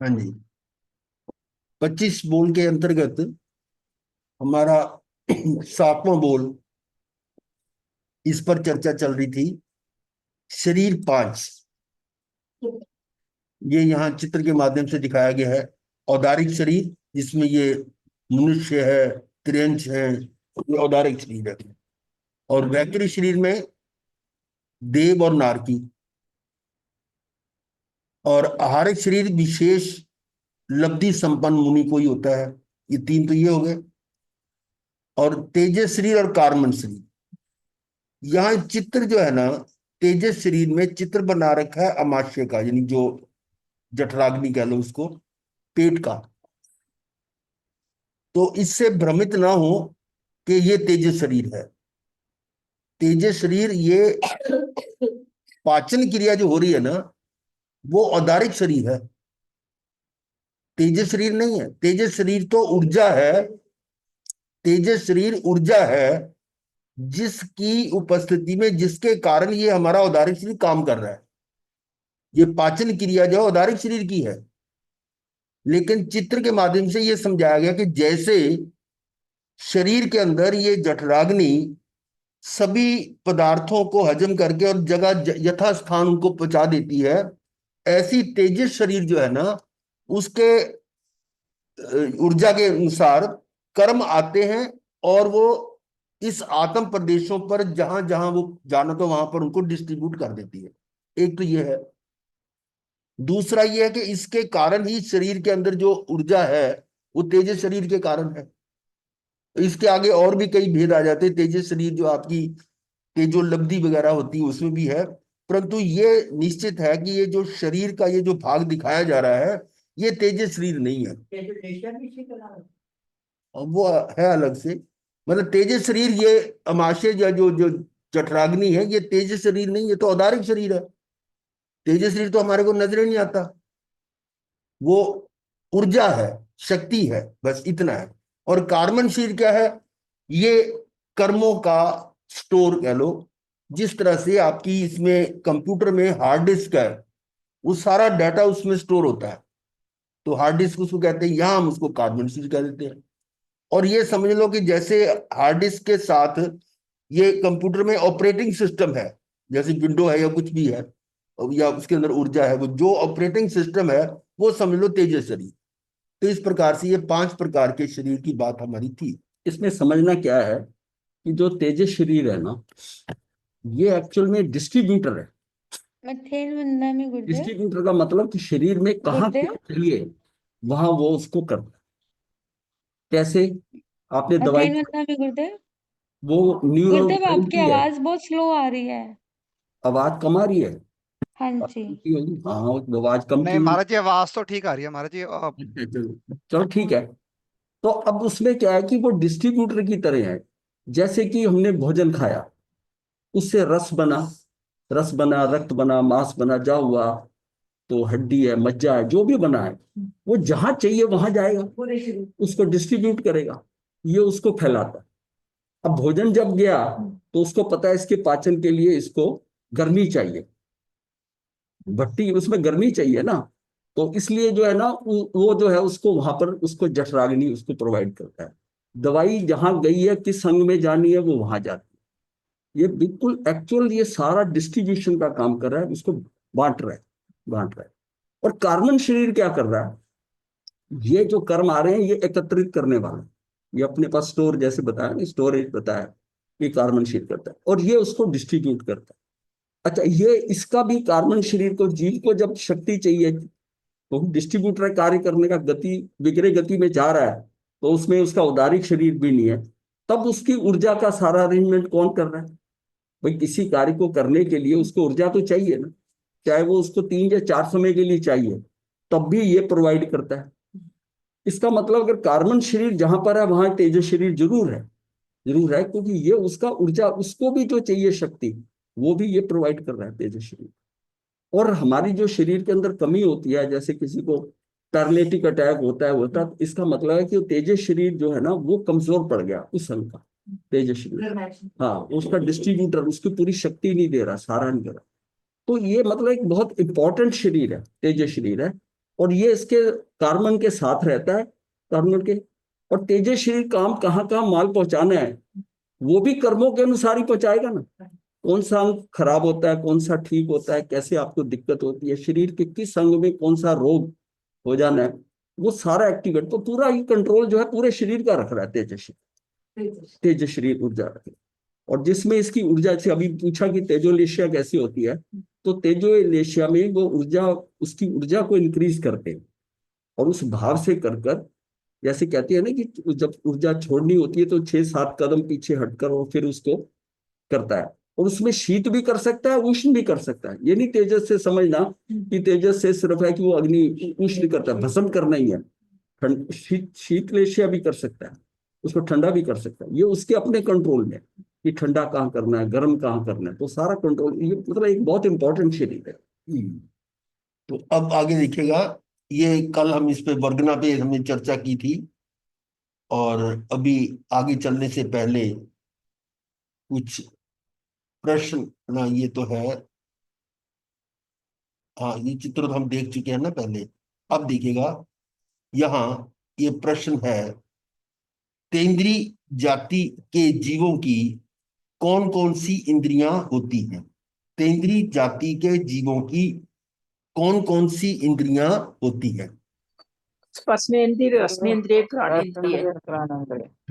हाँ जी। 25 बोल के अंतर्गत हमारा 7वां बोल, इस पर चर्चा चल रही थी। शरीर 5, ये यहाँ चित्र के माध्यम से दिखाया गया है। औदारिक शरीर, जिसमें ये मनुष्य है, त्रियंच है, ये औदारिक शरीर है। और वैकृत शरीर में देव और नारकी। और आहारिक शरीर विशेष लब्धि संपन्न मुनि को ही होता है। ये तीन तो ये हो गए। और तेजस शरीर और कार्मन शरीर, यहाँ चित्र जो है ना, तेजस शरीर में चित्र बना रखा है अमाशय का, यानी जो जठराग्नि कह लो उसको, पेट का। तो इससे भ्रमित ना हो कि ये तेजस शरीर है। तेजस शरीर ये पाचन क्रिया जो हो रही है ना, वो औदारिक शरीर है, तेजस शरीर नहीं है। तेजस शरीर तो ऊर्जा है। तेजस शरीर ऊर्जा है, जिसकी उपस्थिति में, जिसके कारण ये हमारा औदारिक शरीर काम कर रहा है। ये पाचन क्रिया जो है औदारिक शरीर की है। लेकिन चित्र के माध्यम से ये समझाया गया कि जैसे शरीर के अंदर ये जठराग्नि सभी पदार्थों को हजम करके और जगह यथा स्थान उनको पहुंचा देती है, ऐसी तेजस शरीर जो है ना, उसके ऊर्जा के अनुसार कर्म आते हैं, और वो इस आत्म प्रदेशों पर जहां जहां वो जाना तो वहां पर उनको डिस्ट्रीब्यूट कर देती है। एक तो ये है। दूसरा ये है कि इसके कारण ही शरीर के अंदर जो ऊर्जा है, वो तेजस शरीर के कारण है। तो इसके आगे और भी कई भेद आ जाते हैं। तेजस शरीर जो आपकी तेजो लब्धि वगैरह होती है उसमें भी है। परंतु ये निश्चित है कि ये जो शरीर का ये जो भाग दिखाया जा रहा है, ये तेजस शरीर नहीं है। और वो है अलग से। मतलब तेजस शरीर ये अमाशय या जो जो जठराग्नि है, ये तेजस शरीर नहीं, ये तो औदारिक शरीर है। तेजस शरीर तो हमारे को नजर ही नहीं आता। वो ऊर्जा है, शक्ति है, बस इतना है। और कार्बन शरीर क्या है? ये कर्मों का स्टोर कह लो। जिस तरह से आपकी इसमें कंप्यूटर में हार्ड डिस्क है, वो सारा डाटा उसमें स्टोर होता है। तो हार्ड डिस्क उसको कहते हैं, यहां हम उसको कार्बन शरीर कह देते हैं। और ये समझ लो कि जैसे हार्ड डिस्क के साथ ये कंप्यूटर में ऑपरेटिंग सिस्टम है, जैसे विंडो है या कुछ भी है, या उसके अंदर ऊर्जा है, वो जो ऑपरेटिंग सिस्टम है, वो समझ लो तेजस शरीर। तो इस प्रकार से ये 5 प्रकार के शरीर की बात हमारी थी। इसमें समझना क्या है कि जो तेजस शरीर है ना, ये एक्चुअल में डिस्ट्रीब्यूटर है। मथेन वंदा में गुरुदेव। डिस्ट्रीब्यूटर का मतलब कि शरीर में कहाँ क्या गुरुदेव चाहिए वहां वो उसको करता है। कैसे? आपने दवाई, मथेन वंदा में गुरुदेव। वो न्यूरल गुरुदेव आपकी की है। आवाज बहुत स्लो आ रही है। आवाज कम आ रही है? हाँ जी। हाँ, आवाज कम नहीं की। महाराज जी, आवाज तो ठीक आ रही है महाराज जी। अच्छा, चलो चलो ठीक है। तो अब उसमें क्या है कि वो डिस्ट्रीब्यूटर की तरह है। जैसे कि हमने भोजन खाया, उससे रस बना, रस बना, रक्त बना, मांस बना, जा हुआ, तो हड्डी है, मज्जा है, जो भी बना है, वो जहां चाहिए वहां जाएगा, उसको डिस्ट्रीब्यूट करेगा, ये उसको फैलाता है। अब भोजन जब गया, तो उसको पता है इसके पाचन के लिए इसको गर्मी चाहिए, भट्टी उसमें गर्मी चाहिए ना। तो इसलिए जो है ना, वो जो है उसको वहां पर उसको जठराग्नि उसको प्रोवाइड करता है। दवाई जहां गई है, किस अंग में जानी है, वो वहां जाती है। ये बिल्कुल एक्चुअल, ये सारा डिस्ट्रीब्यूशन का काम कर रहा है, उसको बांट रहा है, बांट रहा है। और कार्बन शरीर क्या कर रहा है? ये जो कर्म आ रहे हैं, ये एकत्रित करने वाला है। ये अपने पास स्टोर, जैसे बताया, स्टोरेज बताया, ये कार्बन शरीर करता है, और ये उसको डिस्ट्रीब्यूट करता है। अच्छा, ये इसका भी कार्बन शरीर को, जीव को जब शक्ति चाहिए, तो डिस्ट्रीब्यूटर कार्य करने का, गति विक्रय गति में जा रहा है, तो उसमें उसका उदारिक शरीर भी नहीं है। तब उसकी ऊर्जा का सारा अरेंजमेंट कौन कर रहा है? भाई, किसी कार्य को करने के लिए उसको ऊर्जा तो चाहिए ना, चाहे वो उसको 3 या 4 समय के लिए चाहिए, तब भी ये प्रोवाइड करता है। इसका मतलब अगर कार्बन शरीर जहां पर है, वहां तेजस शरीर जरूर है, जरूर है, क्योंकि ये उसका ऊर्जा, उसको भी जो चाहिए शक्ति, वो भी ये प्रोवाइड कर रहा है, तेजस शरीर। और हमारी जो शरीर के अंदर कमी होती है, जैसे किसी को पैरालिटिक अटैक होता है, तो इसका मतलब है कि वो तेजस शरीर जो है ना, वो कमजोर पड़ गया उस अंग का, तेजस शरीर। हाँ, उसका डिस्ट्रीब्यूटर उसकी पूरी शक्ति नहीं दे रहा, सारा नहीं दे रहा। तो ये मतलब एक बहुत इंपॉर्टेंट शरीर है, तेजस शरीर है। और ये इसके कार्बन के साथ रहता है, कार्बन के। और तेजस शरीर काम कहाँ कहाँ माल पहुंचाना है वो भी कर्मों के अनुसार ही पहुंचाएगा ना। कौन सा अंग खराब होता है, कौन सा ठीक होता है, कैसे आपको दिक्कत होती है, शरीर के किस अंग में कौन सा रोग हो जाना है, वो सारा एक्टिवेट। तो पूरा ये कंट्रोल जो है पूरे शरीर का रख रहा है तेजस शरीर, तेजस शरीर ऊर्जा रख रहा है। और जिसमें इसकी ऊर्जा से अभी पूछा कि तेजोलेशिया कैसी होती है, तो तेजोलेशिया में वो ऊर्जा, उसकी ऊर्जा को इंक्रीज करते हैं और उस भाव से कर कर, जैसे कहते हैं ना कि जब ऊर्जा छोड़नी होती है तो 6-7 कदम पीछे हटकर वो फिर उसको करता है। और उसमें शीत भी कर सकता है, उष्ण भी कर सकता है। ये नहीं तेजस से समझना कि तेजस से सिर्फ है कि वो अग्नि उष्ण करता है, भस्म करना ही है। शीतलेशिया भी कर सकता है, उसको ठंडा भी कर सकता है। ये उसके अपने कंट्रोल में कि ठंडा कहाँ करना है, गर्म कहाँ करना है, तो सारा कंट्रोल। ये मतलब एक बहुत इंपॉर्टेंट शरीर है। तो अब आगे देखिएगा, ये कल हम इस पे वर्गना पे हमने चर्चा की थी, और अभी आगे चलने से पहले कुछ प्रश्न ना, ये तो है, हाँ ये चित्र तो हम देख चुके हैं ना पहले। अब देखिएगा यहाँ ये प्रश्न है, तेंद्री जाति के जीवों की कौन कौन सी इंद्रियां होती हैं? तेंद्री जाति के जीवों की कौन कौन सी इंद्रियां होती हैं? स्पर्शेंद्रिय, रसनेंद्रिय, घ्राणेंद्रिय।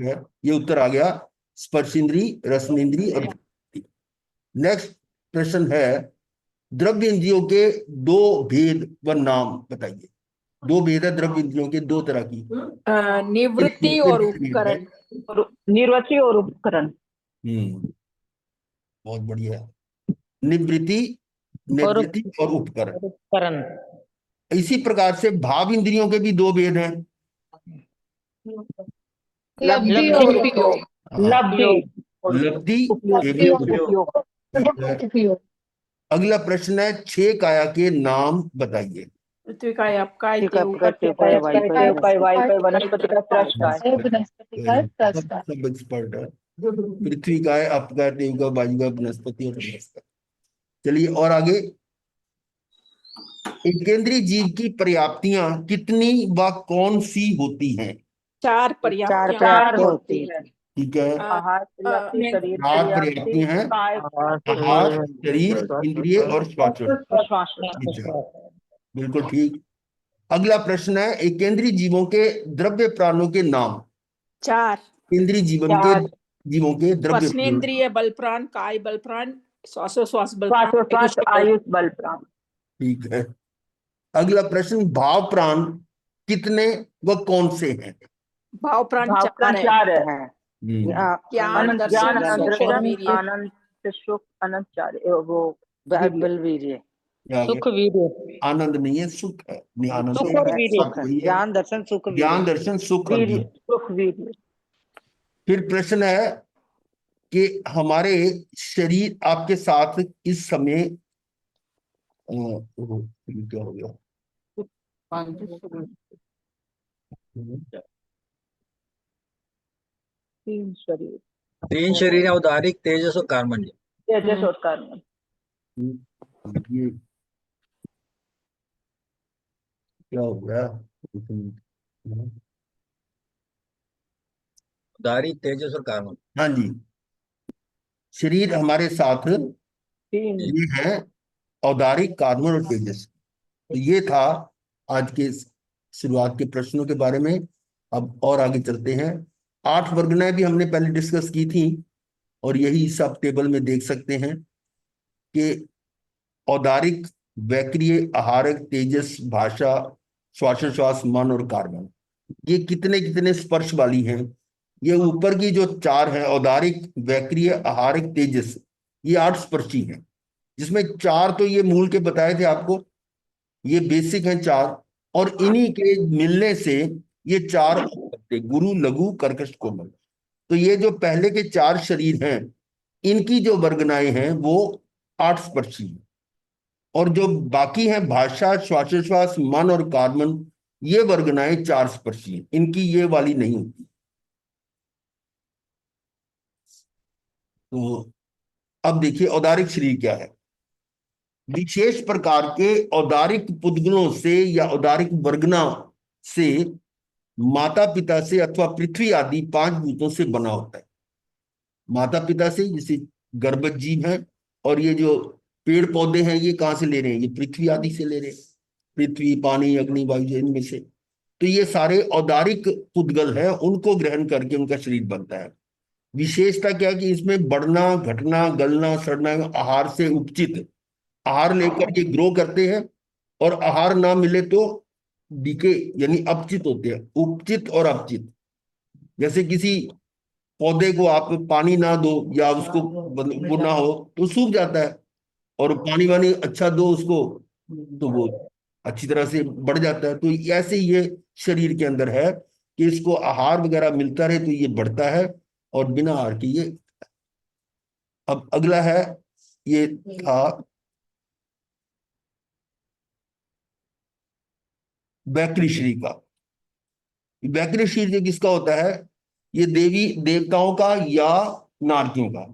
है, ये उत्तर आ गया, स्पर्शेंद्री, रसनेंद्री और नेक्स्ट प्रश्न है, द्रव्य इंद्रियों के दो भेद व नाम बताइए। दो भेद है द्रव्य इंद्रियों के, दो तरह की। निवृत्ति और उपकरण। निर्वृत्ति और उपकरण। बहुत बढ़िया। निवृत्ति, और निवृत्ति और उपकरण। उपकरण। इसी प्रकार से भाव इंद्रियों के भी दो भेद हैं। लब्धि और उपयोग। लब्धि लब्धि उपयोग। एवं उपयोग। उपयोग। अगला प्रश्न है, छह काया के नाम बताइए। पृथ्वी का आपका वायु वनस्पति का वनस्पति का त्रस्त। सब एक्सपर्ट है। पृथ्वी का है, आपका, देव का, वायु का, वनस्पति और वनस्पति। चलिए और आगे, एक केंद्रीय जीव की पर्याप्तियां कितनी व कौन सी होती हैं? चार पर्याप्त चार होती है। ठीक है, आहार पर्याप्ति, शरीर चार पर्याप्ति, पर्याप्तियां हैं, काय आहार, शरीर, इंद्रिय और श्वास। श्वास। बिल्कुल ठीक। अगला प्रश्न है, एक केंद्रीय जीवों के द्रव्य प्राणों के नाम। चार। केंद्रीय जीवन के जीवों के द्रव्य प्राण। स्पर्शेंद्रिय बल प्राण, काय बल प्राण, श्वासोश्वास बल श्वासोश्वास आयुष बल प्राण। ठीक है। अगला प्रश्न, भाव प्राण कितने व कौन से हैं? भाव प्राण चार है। चार है। ज्ञान, दर्शन, सुख और वीर्य। आनंद, सुख, अनंत, चार। वो बलवीर्य, सुख वीर्य। आनंद नहीं है, सुख है। नहीं, आनंद सुख तो और है, वीर्य। साथ वही है। ज्ञान, दर्शन, सुख, ज्ञान, दर्शन, सुख और वीर्य। सुख, वीर्य। फिर प्रश्न है कि हमारे शरीर आपके साथ इस समय क्या हो गया? तीन शरीर है, उदारिक, तेजस और कार्बन। तेजस और कार्बन। ये क्या हो गया? उदारिक, तेजस और कार्बन। हाँ जी, शरीर हमारे साथ ये है औदारिक, कार्बन और तेजस। तो ये था आज के शुरुआत के प्रश्नों के बारे में। अब और आगे चलते हैं। 8 वर्गनाएं भी हमने पहले डिस्कस की थी, और यही सब टेबल में देख सकते हैं कि औदारिक, वैक्रिय, आहारक, तेजस, भाषा, श्वासोश्वास, मन और कार्बन, ये कितने कितने स्पर्श वाली हैं। ये ऊपर की जो 4 है, औदारिक, वैक्रिय, आहारक, तेजस, ये 8 स्पर्शी हैं, जिसमें 4 तो ये मूल के बताए थे आपको, ये बेसिक हैं 4। और इन्हीं के मिलने से ये 4 बनते, गुरु, लघु, कर्कश, कोमल। तो ये जो पहले के 4 शरीर हैं, इनकी जो वर्गनाएं हैं वो 8 स्पर्शी हैं। और जो बाकी हैं, भाषा, श्वासोश्वास, मन और कार्बन, ये वर्गनाएं 4 स्पर्शी हैं, इनकी ये वाली नहीं होती। तो अब देखिए औदारिक शरीर क्या है। विशेष प्रकार के औदारिक पुद्गलों से या औदारिक वर्गना से, माता पिता से अथवा पृथ्वी आदि 5 भूतों से बना होता है। माता पिता से, जैसे गर्भज जीव है, और ये जो पेड़ पौधे हैं ये कहाँ से ले रहे हैं, ये पृथ्वी आदि से ले रहे हैं, पृथ्वी, पानी, अग्नि, वायु, इनमें से। तो ये सारे औदारिक पुद्गल हैं, उनको ग्रहण करके उनका शरीर बनता है। विशेषता क्या है कि इसमें बढ़ना, घटना, गलना, सड़ना आहार से उपचित, आहार लेकर ये ग्रो करते हैं, और आहार ना मिले तो डीके यानी अपचित होते हैं। उपचित और अपचित, जैसे किसी पौधे को आप पानी ना दो या उसको वो ना हो तो सूख जाता है, और पानी वानी अच्छा दो उसको तो वो अच्छी तरह से बढ़ जाता है। तो ऐसे ही ये शरीर के अंदर है कि इसको आहार वगैरह मिलता रहे तो ये बढ़ता है, और बिना आहार के ये। अब अगला है, ये था वैकृ शरीर का। वैकृ शरीर जो किसका होता है, ये देवी देवताओं का या नारकियों का।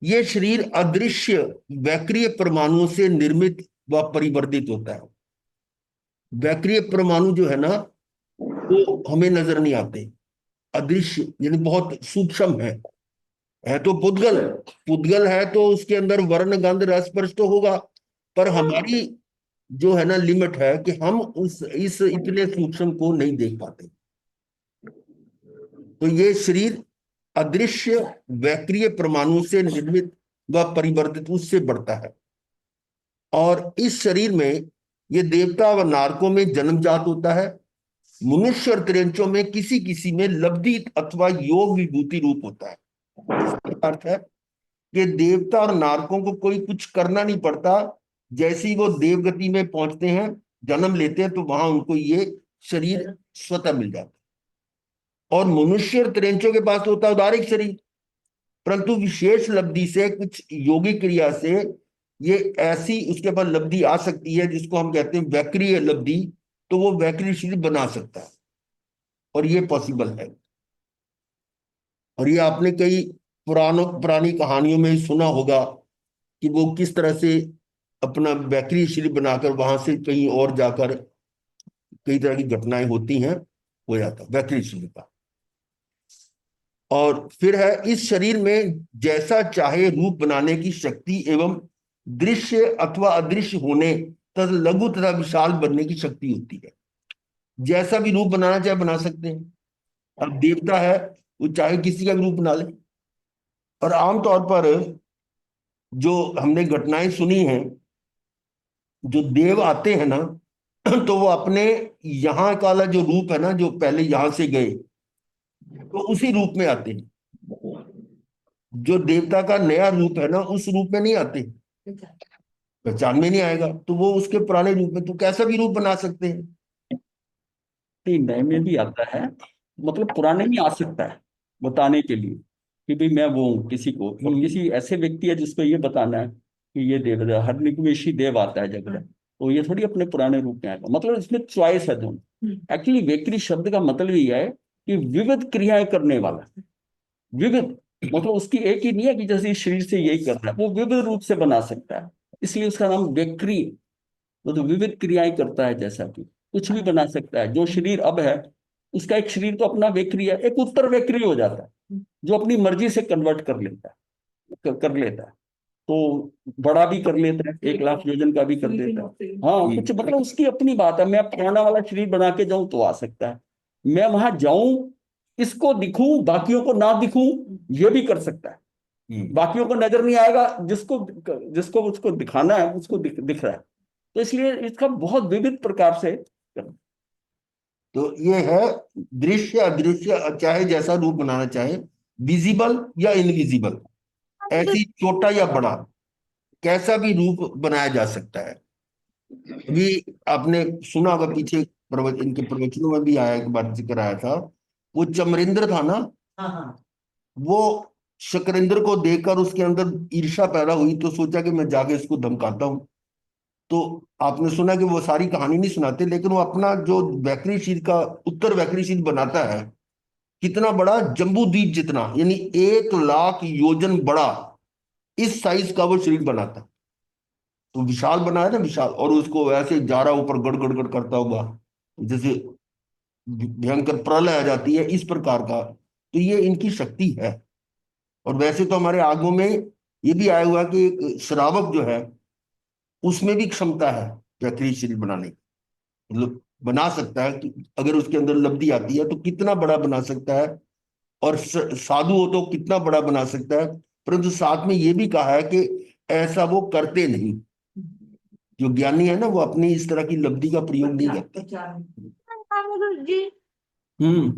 ये शरीर अदृश्य वैक्रिय परमाणुओं से निर्मित व परिवर्धित होता है। वैक्रिय परमाणु जो है ना वो हमें नजर नहीं आते, अदृश्य यानी बहुत सूक्ष्म है तो पुद्गल, पुद्गल है तो उसके अंदर वर्ण, गंध, रस, स्पर्श तो होगा, पर हमारी जो है ना लिमिट है कि हम उस इस इतने सूक्ष्म को नहीं देख पाते। तो ये शरीर अदृश्य वैक्रिय परमाणु से निर्मित व परिवर्तित उससे बढ़ता है, और इस शरीर में ये देवता व नारकों में जन्मजात होता है। मनुष्य और त्रियंचों में किसी किसी में लब्धि अथवा योग विभूति रूप होता है। इसका अर्थ है कि देवता और नारकों को कोई कुछ करना नहीं पड़ता, जैसे ही वो देवगति में पहुंचते हैं, जन्म लेते हैं, तो वहां उनको ये शरीर स्वतः मिल जाता है। और मनुष्य और त्रियंचों के पास तो होता है उदारिक शरीर, परंतु विशेष लब्धि से, कुछ योगिक क्रिया से ये ऐसी उसके पास लब्धि आ सकती है जिसको हम कहते हैं वैक्रिय लब्धि, तो वो वैक्रिय शरीर बना सकता है, और ये पॉसिबल है। और ये आपने कई पुरानी कहानियों में सुना होगा कि वो किस तरह से अपना वैक्रिय शरीर बनाकर वहां से कहीं और जाकर कई तरह की घटनाएं होती हैं, हो जाता वैक्रिय शरीर का। और फिर है, इस शरीर में जैसा चाहे रूप बनाने की शक्ति एवं दृश्य अथवा अदृश्य होने तथा लघु तथा विशाल बनने की शक्ति होती है। जैसा भी रूप बनाना चाहे बना सकते हैं। अब देवता है, वो चाहे किसी का भी रूप बना ले। और आमतौर पर जो हमने घटनाएं सुनी हैं, जो देव आते हैं ना तो वो अपने यहाँ काला जो रूप है ना, जो पहले यहां से गए, तो उसी रूप में आते हैं। जो देवता का नया रूप है ना, उस रूप में नहीं आते, पहचान में नहीं आएगा, तो वो उसके पुराने रूप में तो कैसा भी रूप बना सकते हैं। नहीं, नए में भी आता है, मतलब पुराने में आ सकता है बताने के लिए कि भाई मैं वो हूँ किसी को, और किसी ऐसे व्यक्ति है जिसको ये बताना है कि ये देव, हर निकमेशी देव आता है जगह, तो ये थोड़ी अपने पुराने रूप में आएगा। मतलब इसमें चॉइस है दोनों। एक्चुअली वैक्री शब्द का मतलब ये है कि विविध क्रियाएं करने वाला। विविध मतलब उसकी एक ही नहीं है कि जैसे इस शरीर से यही कर रहा है, वो विविध रूप से बना सकता है, इसलिए उसका नाम वैक्री। वो तो विविध क्रियाएं करता है, जैसा कि कुछ भी बना सकता है। जो शरीर अब है उसका एक शरीर तो अपना वैक्री है, एक उत्तर वैक्री हो जाता है जो अपनी मर्जी से कन्वर्ट कर लेता है, कर लेता है। तो बड़ा भी कर लेता है, 1,00,000 योजन का भी कर देता है। हाँ, कुछ मतलब उसकी अपनी बात है। मैं पुराना वाला शरीर बना के जाऊं तो आ सकता है, मैं वहां जाऊं, इसको दिखूं, बाकियों को ना दिखूं, ये भी कर सकता है। बाकियों को नजर नहीं आएगा, जिसको जिसको उसको दिखाना है उसको दिख रहा है। तो इसलिए इसका बहुत विविध प्रकार से। तो ये है दृश्य अदृश्य, चाहे जैसा रूप बनाना चाहे, विजिबल या इनविजिबल, ऐसी छोटा या बड़ा, कैसा भी रूप बनाया जा सकता है। अभी आपने सुना होगा पीछे इनके प्रवचनों में भी आया, एक बार जिक्र आया था, वो चमरिंद्र था ना, वो शकरिंद्र को देखकर उसके अंदर ईर्ष्या पैदा हुई, तो सोचा कि मैं जाके इसको धमकाता हूं। तो आपने सुना कि वो सारी कहानी नहीं सुनाते, लेकिन वो अपना जो वैक्री शील का उत्तर वैक्री शील बनाता है, कितना बड़ा, जम्बू द्वीप जितना, यानी 1,00,000 योजन बड़ा, इस साइज का वो शरीर बनाता है। तो विशाल बनाया ना, विशाल, और उसको ऐसे जा रहा ऊपर गड़ गड़ गड़ करता हुआ, जैसे भयंकर प्रलय आ जाती है, इस प्रकार का। तो ये इनकी शक्ति है। और वैसे तो हमारे आगमों में ये भी आया हुआ है कि एक श्रावक जो है उसमें भी क्षमता है चक्रीय शरीर बनाने की। मतलब बना सकता है कि अगर उसके अंदर लब्धि आती है तो कितना बड़ा बना सकता है, और साधु हो तो कितना बड़ा बना सकता है। परंतु साथ में ये भी कहा है कि ऐसा वो करते नहीं। जो ज्ञानी है ना, वो अपनी इस तरह की लब्धि का प्रयोग नहीं करते। गुरुजी, हम्म।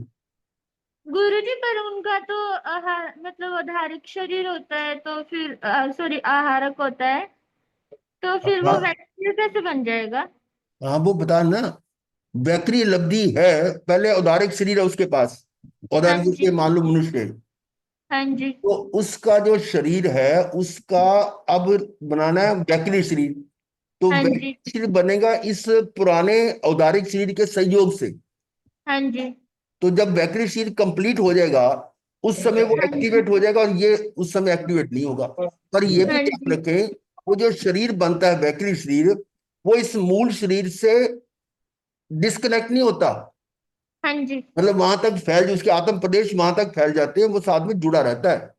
गुरुजी, पर उनका तो आहार मतलब आधारिक शरीर होता है, तो फिर सॉरी आहारक होता है, तो फिर वो हाँ, वैक्सीन कैसे बन जाएगा? हाँ, वो बता ना, वैक्री लब्धि है। पहले औदारिक शरीर है उसके पास, हाँ औदारिक जी। के मान लो मनुष्य है। हाँ जी। तो उसका जो शरीर है उसका अब बनाना है वैक्री शरीर। तो हाँ जी। वैक्री शरीर बनेगा इस पुराने औदारिक शरीर के संयोग से। हाँ जी। तो जब वैक्री शरीर कंप्लीट हो जाएगा उस समय वो हाँ जी। एक्टिवेट हो जाएगा, और ये उस समय एक्टिवेट नहीं होगा। पर ये भी हाँ ध्यान जी। रखें, वो जो शरीर बनता है वैक्री शरीर, वो इस मूल शरीर से डिस्कनेक्ट नहीं होता। हाँ जी। मतलब वहां तक फैल, जो उसके आत्म प्रदेश वहां तक फैल जाते हैं, वो साथ में जुड़ा रहता है।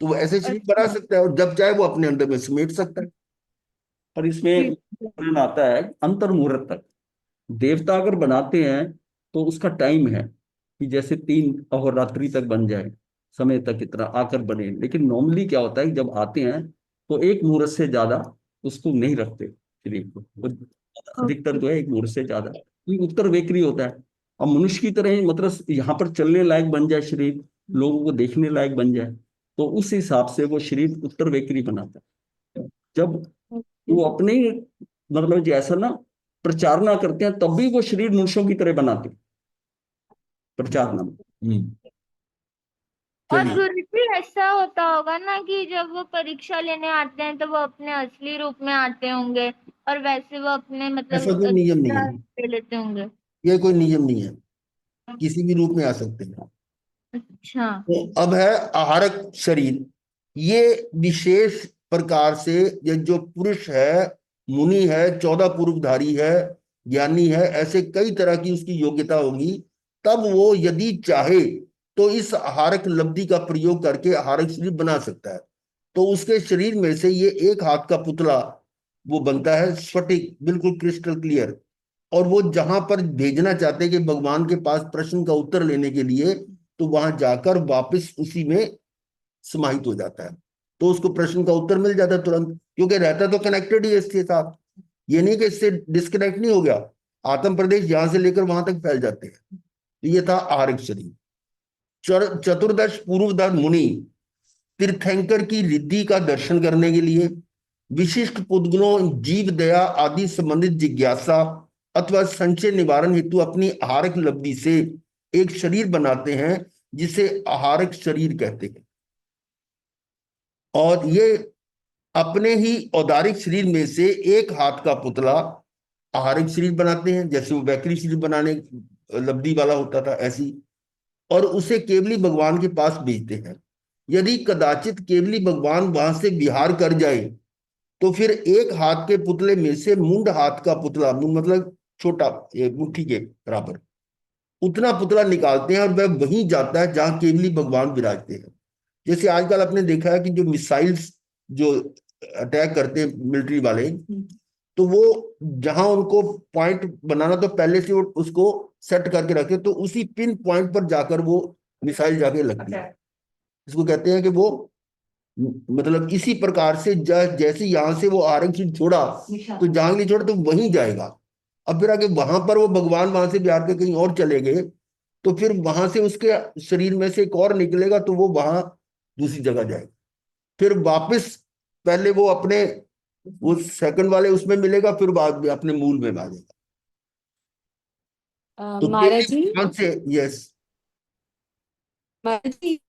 तो वो ऐसे शरीर बना अच्छा। सकता है, और जब चाहे वो अपने अंदर में समेट सकता है। और इसमें एक ठीक। प्रश्न आता है अंतर मुहूर्त तक। देवता अगर बनाते हैं तो उसका टाइम है कि जैसे 3 अहोरात्रि तक बन जाए, समय तक इतना आकर बने। लेकिन नॉर्मली क्या होता है कि जब आते हैं तो 1 मुहूर्त से ज्यादा उसको नहीं रखते शरीर को। अधिकतर ओके। जो है 1 मुहूर्त से ज्यादा, क्योंकि उत्तर वेकरी होता है। अब मनुष्य की तरह ही मतलब यहाँ पर चलने लायक बन जाए शरीर, लोगों को देखने लायक बन जाए, तो उस हिसाब से वो शरीर उत्तर वेकरी बनाता है। जब ओके। वो अपने ही मतलब जैसा ना प्रचारना करते हैं तब भी वो शरीर मनुष्यों की तरह बनाते हैं, प्रचारना में। और चलिए, गुरुजी, ऐसा होता होगा ना कि जब वो परीक्षा लेने आते हैं तो वो अपने असली रूप में आते होंगे, और वैसे वो अपने मतलब ऐसा कोई नियम नहीं है। ले लेते होंगे। ये कोई नियम नहीं है, किसी भी रूप में आ सकते हैं। अच्छा। तो अब है आहारक शरीर। ये विशेष प्रकार से, ये जो पुरुष है, मुनि है, 14 पूर्वधारी है, ज्ञानी है, ऐसे कई तरह की उसकी योग्यता होगी, तब वो यदि चाहे तो इस आहारक लब्धि का प्रयोग करके आहारक शरीर बना सकता है। तो उसके शरीर में से ये एक हाथ का पुतला वो बनता है, स्फटिक, बिल्कुल क्रिस्टल क्लियर। और वो जहां पर भेजना चाहते हैं कि भगवान के पास प्रश्न का उत्तर लेने के लिए, तो वहां जाकर वापस उसी में समाहित हो जाता है। तो उसको प्रश्न का उत्तर मिल जाता है तुरंत, क्योंकि रहता तो कनेक्टेड ही है इसके साथ। ये नहीं कि इससे डिस्कनेक्ट नहीं हो गया। आत्म प्रदेश यहां से लेकर वहां तक फैल जाते हैं। तो ये था आहारिक शरीर। चतुर्दश पूर्वधर मुनि तीर्थंकर की रिद्धि का दर्शन करने के लिए, विशिष्ट पुद्गलों, जीव दया आदि संबंधित जिज्ञासा अथवा संशय निवारण हेतु अपनी आहारक लब्धि से एक शरीर बनाते हैं, जिसे आहारक शरीर कहते हैं। और ये अपने ही औदारिक शरीर में से एक हाथ का पुतला आहारिक शरीर बनाते हैं, जैसे वो वैक्री शरीर बनाने लब्धि वाला होता था ऐसी। और उसे केवली भगवान के पास भेजते हैं। यदि कदाचित केवली भगवान वहां से विहार कर जाए, तो फिर एक हाथ के पुतले में से मुंड हाथ का पुतला, मुंड मतलब छोटा, ये मुट्ठी के बराबर, उतना पुतला निकालते हैं, और वह वहीं जाता है जहां केवली भगवान विराजते हैं। जैसे आजकल आपने देखा है कि जो मिसाइल्स जो अटैक करते हैं मिलिट्री वाले, तो वो जहां उनको पॉइंट बनाना, तो पहले से वो उसको सेट करके रखे, तो उसी पिन पॉइंट पर जाकर वो मिसाइल जाके लगती है। इसको कहते हैं कि वो मतलब इसी प्रकार से जैसे यहां से वो आरक्षण छोड़ा, तो जहां के लिए छोड़ा तो वहीं जाएगा। अब फिर आगे वहां पर वो भगवान वहां से बिहार के कहीं और चले गए, तो फिर वहां से उसके शरीर में से एक और निकलेगा, तो वो वहां दूसरी जगह जाएगा। फिर वापस पहले वो अपने वो सेकंड वाले उसमें मिलेगा, फिर बाद में अपने मूल में आ जाएगा। तो महाराज केवली जी, भगवान से, यस। महाराज जी,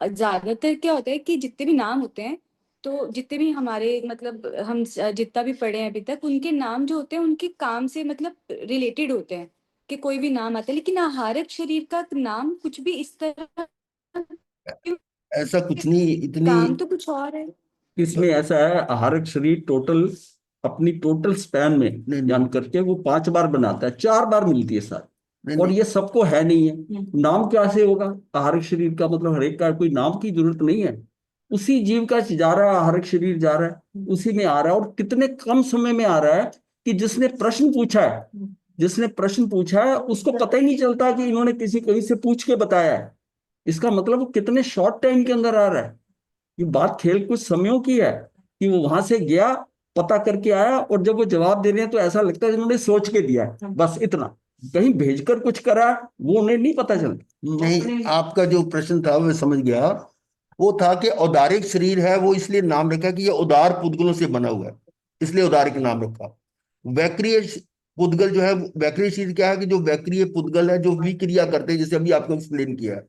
ज्यादातर क्या होता है कि जितने भी नाम होते हैं, तो जितने भी हमारे मतलब हम जितना भी पढ़े हैं अभी तक, उनके नाम जो होते हैं उनके काम से मतलब रिलेटेड होते हैं कि कोई भी नाम आता है। लेकिन आहारक शरीर का नाम कुछ भी इस तरह, ऐसा कुछ नहीं, इतनी काम तो कुछ और है। इसमें ऐसा है, आहारक शरीर टोटल अपनी टोटल स्पैन में नहीं। जान करके वो 5 बार बनाता है, 4 बार मिलती है साथ। नहीं, और नहीं। ये सबको है नहीं है, नाम कैसे होगा आहारक शरीर का? मतलब हर एक का कोई नाम की जरूरत नहीं है, उसी जीव का जा रहा है, आहारक शरीर जा रहा है, उसी में आ रहा है। और कितने कम समय में आ रहा है कि जिसने प्रश्न पूछा है उसको पता ही नहीं चलता कि इन्होंने किसी कहीं से पूछ के बताया है। इसका मतलब वो कितने शॉर्ट टाइम के अंदर आ रहा है। ये बात खेल कुछ समयों की है कि वो वहां से गया, पता करके आया, और जब वो जवाब दे रहे हैं तो ऐसा लगता है उन्होंने सोच के दिया है, बस इतना। कहीं भेजकर कुछ करा वो उन्हें नहीं पता चलता। नहीं, आपका जो प्रश्न था मैं समझ गया। वो था कि औदारिक शरीर है, वो इसलिए नाम रखा कि ये उदार पुद्गलों से बना हुआ है, इसलिए उदारिक नाम रखा। वैक्रिय पुद्गल जो है, वैक्रिय शरीर क्या है कि जो वैक्रिय पुद्गल है जो विक्रिया करते हैं, जैसे अभी आपको एक्सप्लेन किया है।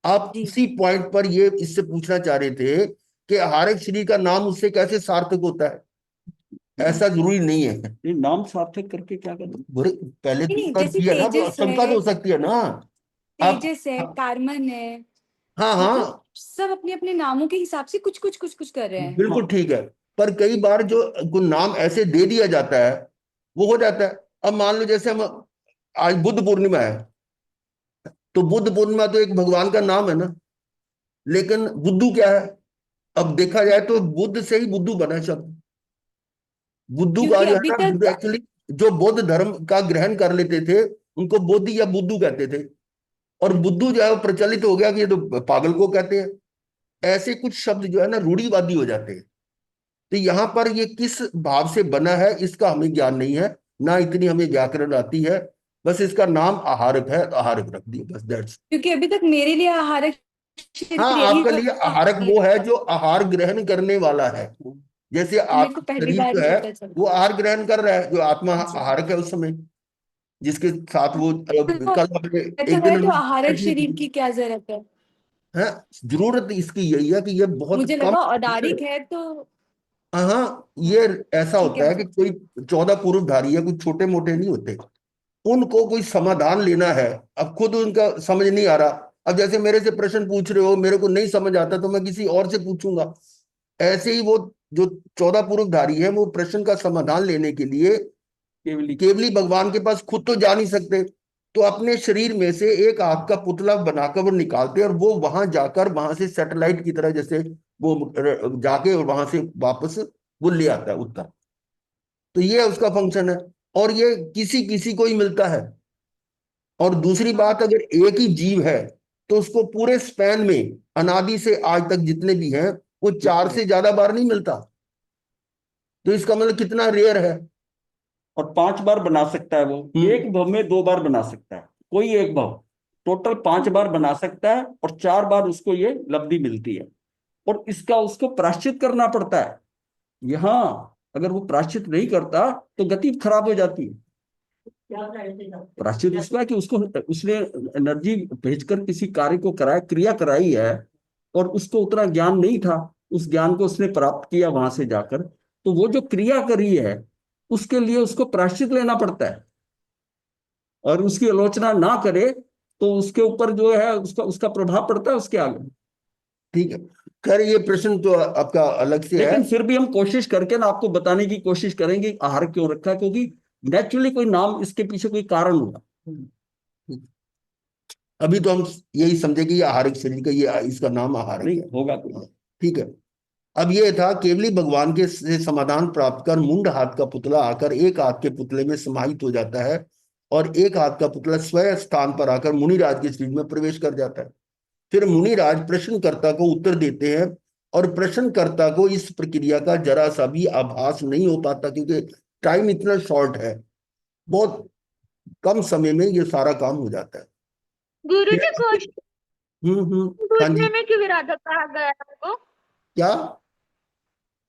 आप जी। इसी पॉइंट पर ये इससे पूछना चाह रहे थे कि आहारक शरीर का नाम उससे कैसे सार्थक होता है? ऐसा जरूरी नहीं है। ये नाम सार्थक करके क्या करते? पहले तो नहीं, उसका जैसे किया ना, वो तेजस शंका तो है, हो सकती है ना। आप तेजस है, कारमन है, हाँ मतलब हाँ, सब अपने अपने नामों के हिसाब से कुछ कुछ कुछ कुछ कर रहे हैं। बिल्कुल ठीक है। पर कई बार जो को नाम ऐसे दे दिया जाता है वो हो जाता है। अब मान लो जैसे हम, आज बुद्ध पूर्णिमा है, तो बुद्ध पूर्णिमा तो एक भगवान का नाम है ना, लेकिन बुद्धू क्या है? अब देखा जाए तो बुद्ध से ही बुद्धू बना है शब्द। बुद्धू का क्योंकि जो है अभी ना, तक एक्चुअली जो बौद्ध धर्म का ग्रहण कर लेते थे उनको बोधि या बुद्धू कहते थे। और बुद्धू जो है वो प्रचलित हो गया कि ये तो पागल को कहते हैं। ऐसे कुछ शब्द जो है ना रूढ़िवादी हो जाते हैं। तो यहाँ पर ये किस भाव से बना है इसका हमें ज्ञान नहीं है, ना इतनी हमें व्याकरण आती है। बस इसका नाम आहारक है तो आहारक रख दिया, बस दैट्स। क्योंकि अभी तक मेरे लिए आहारक हाँ, शरीर यही आपके लिए आहारक वो है जो आहार ग्रहण करने वाला है। जैसे मेरे को आपका पहली शरीर बार जो ही है पता चला। वो आहार ग्रहण कर रहा है, जो आत्मा जी। आहारक है उस समय, जिसके साथ वो तो कल हमने ऐसा एक दिन है तो हमने आहारक चर्चा की शरीर थी। की क्या जरूरत है? है, जरूरत इसकी यही है कि ये बहुत मुझे कम। लगा औदारिक है तो हाँ, ये ऐसा ठीक होता है। है कि कोई 14 पूर्वधारी है, कुछ छोटे मोटे नहीं होते। उनको कोई समाधान लेना है, अब खुद उनका समझ नहीं आ रहा। अब जैसे मेरे से प्रश्न पूछ रहे हो, मेरे को नहीं समझ आता तो मैं किसी और से पूछूंगा। ऐसे ही वो जो 14 पूर्वधारी है वो प्रश्न का समाधान लेने के लिए केवली केवली भगवान के पास खुद तो जा नहीं सकते। तो अपने शरीर में से एक आग का पुतला बनाकर वो निकालते हैं, और वो वहां जाकर वहां से सैटेलाइट की तरह जैसे वो जाके और वहां से वापस वो ले आता है उत्तर। तो ये उसका फंक्शन है, और ये किसी किसी को ही मिलता है। और दूसरी बात, अगर एक ही जीव है तो उसको पूरे स्पैन में अनादि से आज तक जितने भी हैं वो 4 से ज्यादा बार नहीं मिलता। तो इसका मतलब कितना रेयर है। और 5 बार बना सकता है वो, एक भव में 2 बार बना सकता है, कोई एक भव टोटल 5 बार बना सकता है, और 4 बार उसको ये लब्धि मिलती है। और इसका उसको प्रायश्चित करना पड़ता है। यहाँ अगर वो प्रायश्चित नहीं करता तो गति खराब हो जाती है। प्रायश्चित इसका है कि उसको उसने एनर्जी भेजकर किसी कार्य को कराया, क्रिया कराई है, और उसको उतना ज्ञान नहीं था, उस ज्ञान को उसने प्राप्त किया वहां से जाकर, तो वो जो क्रिया करी है उसके लिए उसको प्रायश्चित लेना पड़ता है। और उसकी आलोचना ना करे तो उसके ऊपर जो है उसका उसका प्रभाव पड़ता है उसके आगे। ठीक है, खैर ये प्रश्न तो आपका अलग से है। लेकिन फिर भी हम कोशिश करके ना आपको बताने की कोशिश करेंगे आहार क्यों रखा है, क्योंकि नेचुरली कोई नाम इसके पीछे कोई कारण होगा। अभी तो हम यही समझे कि ये आहारिक शरीर का, ये इसका नाम आहारिक नहीं है। होगा कोई। ठीक है। अब ये था केवली भगवान के से समाधान प्राप्त कर मुंड हाथ का पुतला आकर एक हाथ के पुतले में समाहित हो जाता है, और एक हाथ का पुतला स्वयं स्थान पर आकर मुनिराज के शरीर में प्रवेश कर जाता है। फिर मुनिराज प्रश्नकर्ता को उत्तर देते हैं, और प्रश्नकर्ता को इस प्रक्रिया का जरा सा भी आभास नहीं हो पाता, क्योंकि टाइम इतना शॉर्ट है, बहुत कम समय में ये सारा काम हो जाता है। गुरुजी क्वेश्चन हाँ पूछने जी। में क्यों विराधक कहा गया है आपको? क्या?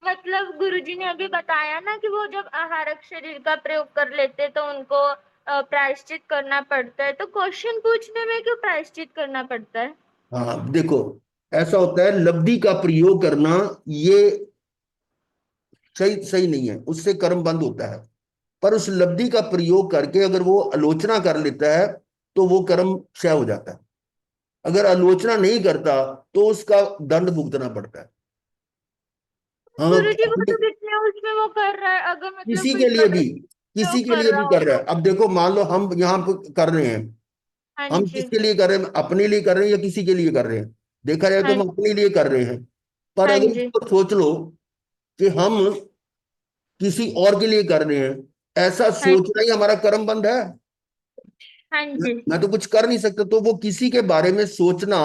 मतलब गुरुजी ने अभी बताया ना कि वो जब आहारक शरीर का प्रयोग कर लेते तो उनको प्रायश्चित करना पड़ता है, तो क्वेश्चन पूछने में क्यों प्रायश्चित करना पड़ता है? हाँ देखो, ऐसा होता है, लब्धि का प्रयोग करना ये सही सही नहीं है, उससे कर्म बंद होता है। पर उस लब्धि का प्रयोग करके अगर वो आलोचना कर लेता है तो वो कर्म क्षय हो जाता है। अगर आलोचना नहीं करता तो उसका दंड भुगतना पड़ता है। हाँ, गुरुजी वो अपने तो कितने उसमें वो कर रहा है, अगर मतलब किसी कोई के लिए भी, गलत किसी प्रयोग के कर लिए रहा भी हो कर रहा तो। है। अब देखो, मान लो हम यहाँ पे कर रहे हैं, हाँ हम जी। किसके लिए कर रहे हैं? अपने लिए कर रहे हैं या किसी के लिए कर रहे हैं? देखा जाए तो हाँ हम अपने लिए कर रहे हैं। पर हाँ अगर जी। इसको सोच लो कि हम किसी और के लिए कर रहे हैं, ऐसा हाँ सोचना ही हमारा कर्म बंध है। हाँ जी। मैं तो कुछ कर नहीं सकता, तो वो किसी के बारे में सोचना,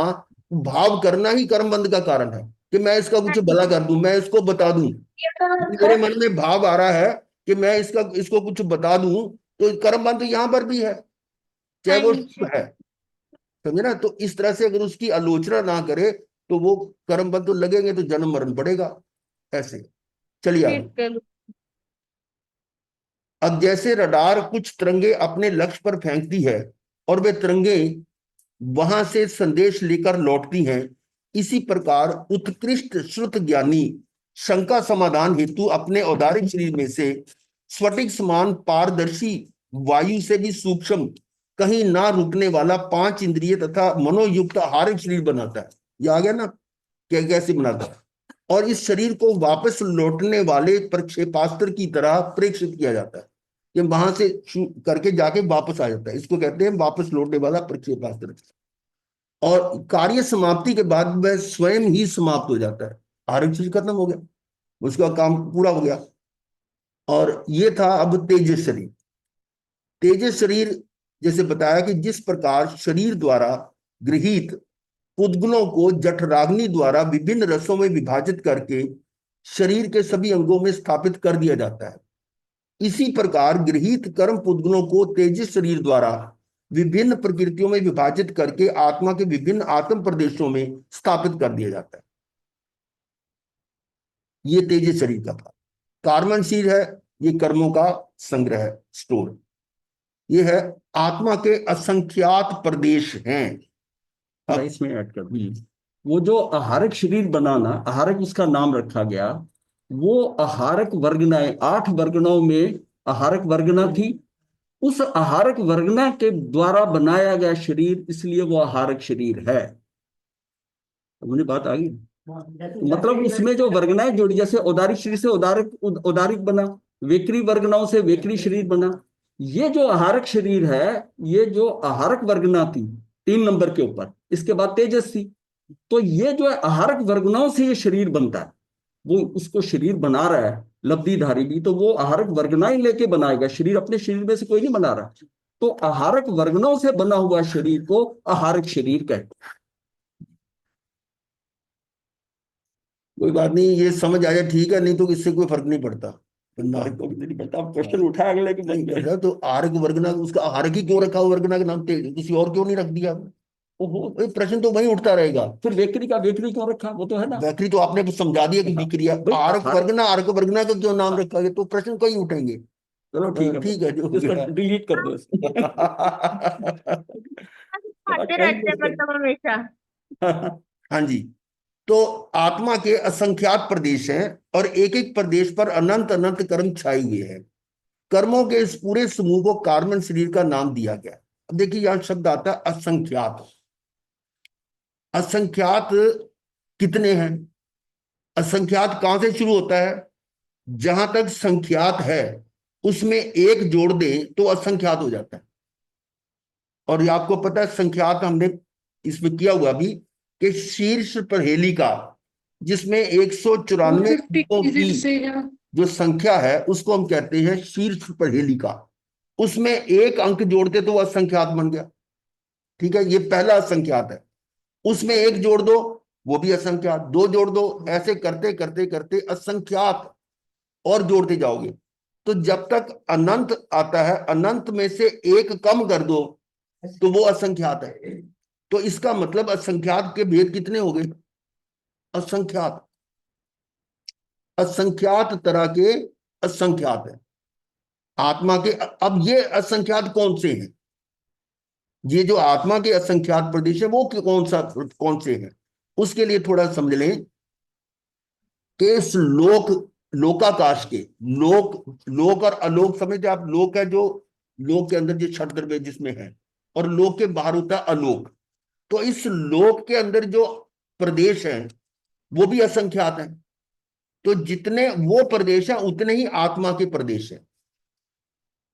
भाव करना ही कर्म बंध का कारण है, कि मैं इसका हाँ कुछ भला कर दूं, मैं इसको बता दूं। मेरे मन में भाव आ रहा है कि मैं इसको कुछ बता दूं, तो कर्म बंध यहां पर भी है, चाहे हाँ वो जी। शुभ है। समझे ना? तो इस तरह से अगर उसकी आलोचना ना करे तो वो कर्म बंध तो लगेंगे, तो जन्म मरण पड़ेगा ऐसे। चलिए आगे। ठीक है। अब जैसे रडार कुछ तिरंगे अपने लक्ष्य पर फेंकती है और वे तिरंगे वहां से संदेश लेकर लौटती हैं, इसी प्रकार उत्कृष्ट श्रुत ज्ञानी शंका समाधान हेतु अपने औदारिक शरीर में से स्फटिक समान पारदर्शी, वायु से भी सूक्ष्म, कहीं ना रुकने वाला 5 इंद्रिय तथा मनोयुक्त आहारिक शरीर बनाता है। ये आ गया ना, क्या कैसे बनाता है? और इस शरीर को वापस लौटने वाले प्रक्षेपास्त्र की तरह प्रेक्षित किया जाता है। ये वहां से करके जाके वापस आ जाता है, इसको कहते हैं वापस लौटने वाला प्रक्षेपास्त्र। और कार्य समाप्ति के बाद वह स्वयं ही समाप्त हो जाता है, आरक्षण खत्म हो गया, उसका काम पूरा हो गया। और ये था अब तेजस शरीर। तेजस शरीर जैसे बताया कि जिस प्रकार शरीर द्वारा गृहीत उद्गुणों को जठराग्नि द्वारा विभिन्न रसों में विभाजित करके शरीर के सभी अंगों में स्थापित कर दिया जाता है, इसी प्रकार गृहीत कर्म पुद्गुणों को तेजस शरीर द्वारा विभिन्न प्रकृतियों में विभाजित करके आत्मा के विभिन्न आत्म प्रदेशों में स्थापित कर दिया जाता है। ये तेजस शरीर का था। कार्बन शरीर है, ये कर्मों का संग्रह है, स्टोर। ये है आत्मा के असंख्यात प्रदेश हैं। मैं इसमें ऐड कर दूं, वो जो आहारक शरीर बनाना, आहारक उसका नाम रखा गया, वो आहारक वर्गनाएं, 8 वर्गनाओं में आहारक वर्गना थी। उस आहारक वर्गना के द्वारा बनाया गया शरीर, इसलिए वो आहारक शरीर है। मुझे बात आ गई? मतलब उसमें जो वर्गनाएं जुड़ी, जैसे औदारिक शरीर से औदारिक औदारिक बना, वेकरी वर्गनाओं से वेकरी शरीर बना। ये जो आहारक शरीर है, ये जो आहारक वर्गना थी 3 नंबर के ऊपर, इसके बाद तेजस थी। तो ये जो है आहारक वर्गनाओं से ये शरीर बनता है, वो उसको शरीर बना रहा है लब्धिधारी भी, तो वो आहारक वर्गनाएं लेके बनाएगा शरीर, अपने शरीर में से कोई नहीं बना रहा। तो आहारक वर्गनाओं से बना हुआ शरीर को आहारक शरीर कहते हैं। कोई बात नहीं, ये समझ आ जाए ठीक है, नहीं तो इससे कोई फर्क नहीं पड़ता। नारक को भी नहीं पड़ता। आप क्वेश्चन उठाया अगले कि नहीं कर रहा, तो आर्क वर्गना, उसका आर्क ही क्यों रखा हो वर्गना का नाम, किसी और क्यों नहीं रख दिया? ओहो, ये प्रश्न तो वही उठता रहेगा। फिर वेकरी का वेकरी क्यों रखा, वो तो है ना। वैखरी तो आपने कुछ समझा दिया कि विक्रिया। भाई आर्क वर्गना का क्यों नाम रखा गया, तो प्रश्न कहीं उठेंगे। चलो ठीक है, ठीक है, जो हो इसको गया। डिलीट कर दो इसको। खाते रहते हैं मतलब हमेशा। हाँ जी। तो आत्मा के असंख्यात प्रदेश हैं और एक एक प्रदेश पर अनंत अनंत कर्म छाए हुए हैं। कर्मों के इस पूरे समूह को कार्बन शरीर का नाम दिया गया। अब देखिए, यहां शब्द आता है असंख्यात। असंख्यात कितने हैं? असंख्यात कहां से शुरू होता है? जहां तक संख्यात है उसमें एक जोड़ दें तो असंख्यात हो जाता है। और ये आपको पता है, संख्यात हमने इसमें किया हुआ भी, कि शीर्ष पहेली का, जिसमें 194 की जो संख्या है उसको हम कहते हैं शीर्ष पहेली का, उसमें एक अंक जोड़ते तो वह असंख्यात बन गया। ठीक है, ये पहला असंख्यात है। उसमें एक जोड़ दो, वो भी असंख्यात, दो जोड़ दो, ऐसे करते करते करते असंख्यात और जोड़ते जाओगे, तो जब तक अनंत आता है, अनंत में से एक कम कर दो तो वो असंख्यात है। तो इसका मतलब असंख्यात के भेद कितने हो गए? असंख्यात, असंख्यात तरह के असंख्यात है आत्मा के। अब ये असंख्यात कौन से हैं? ये जो आत्मा के असंख्यात प्रदेश है वो कौन से हैं? उसके लिए थोड़ा समझ लें कि इस लोकाकाश के, लोक और अलोक समझते आप? लोक है जो लोक के अंदर जो छठ द्रव्य जिसमें है, और लोक के बाहर होता है अलोक। तो इस लोक के अंदर जो प्रदेश है वो भी असंख्यात है। तो जितने वो प्रदेश है उतने ही आत्मा के प्रदेश है।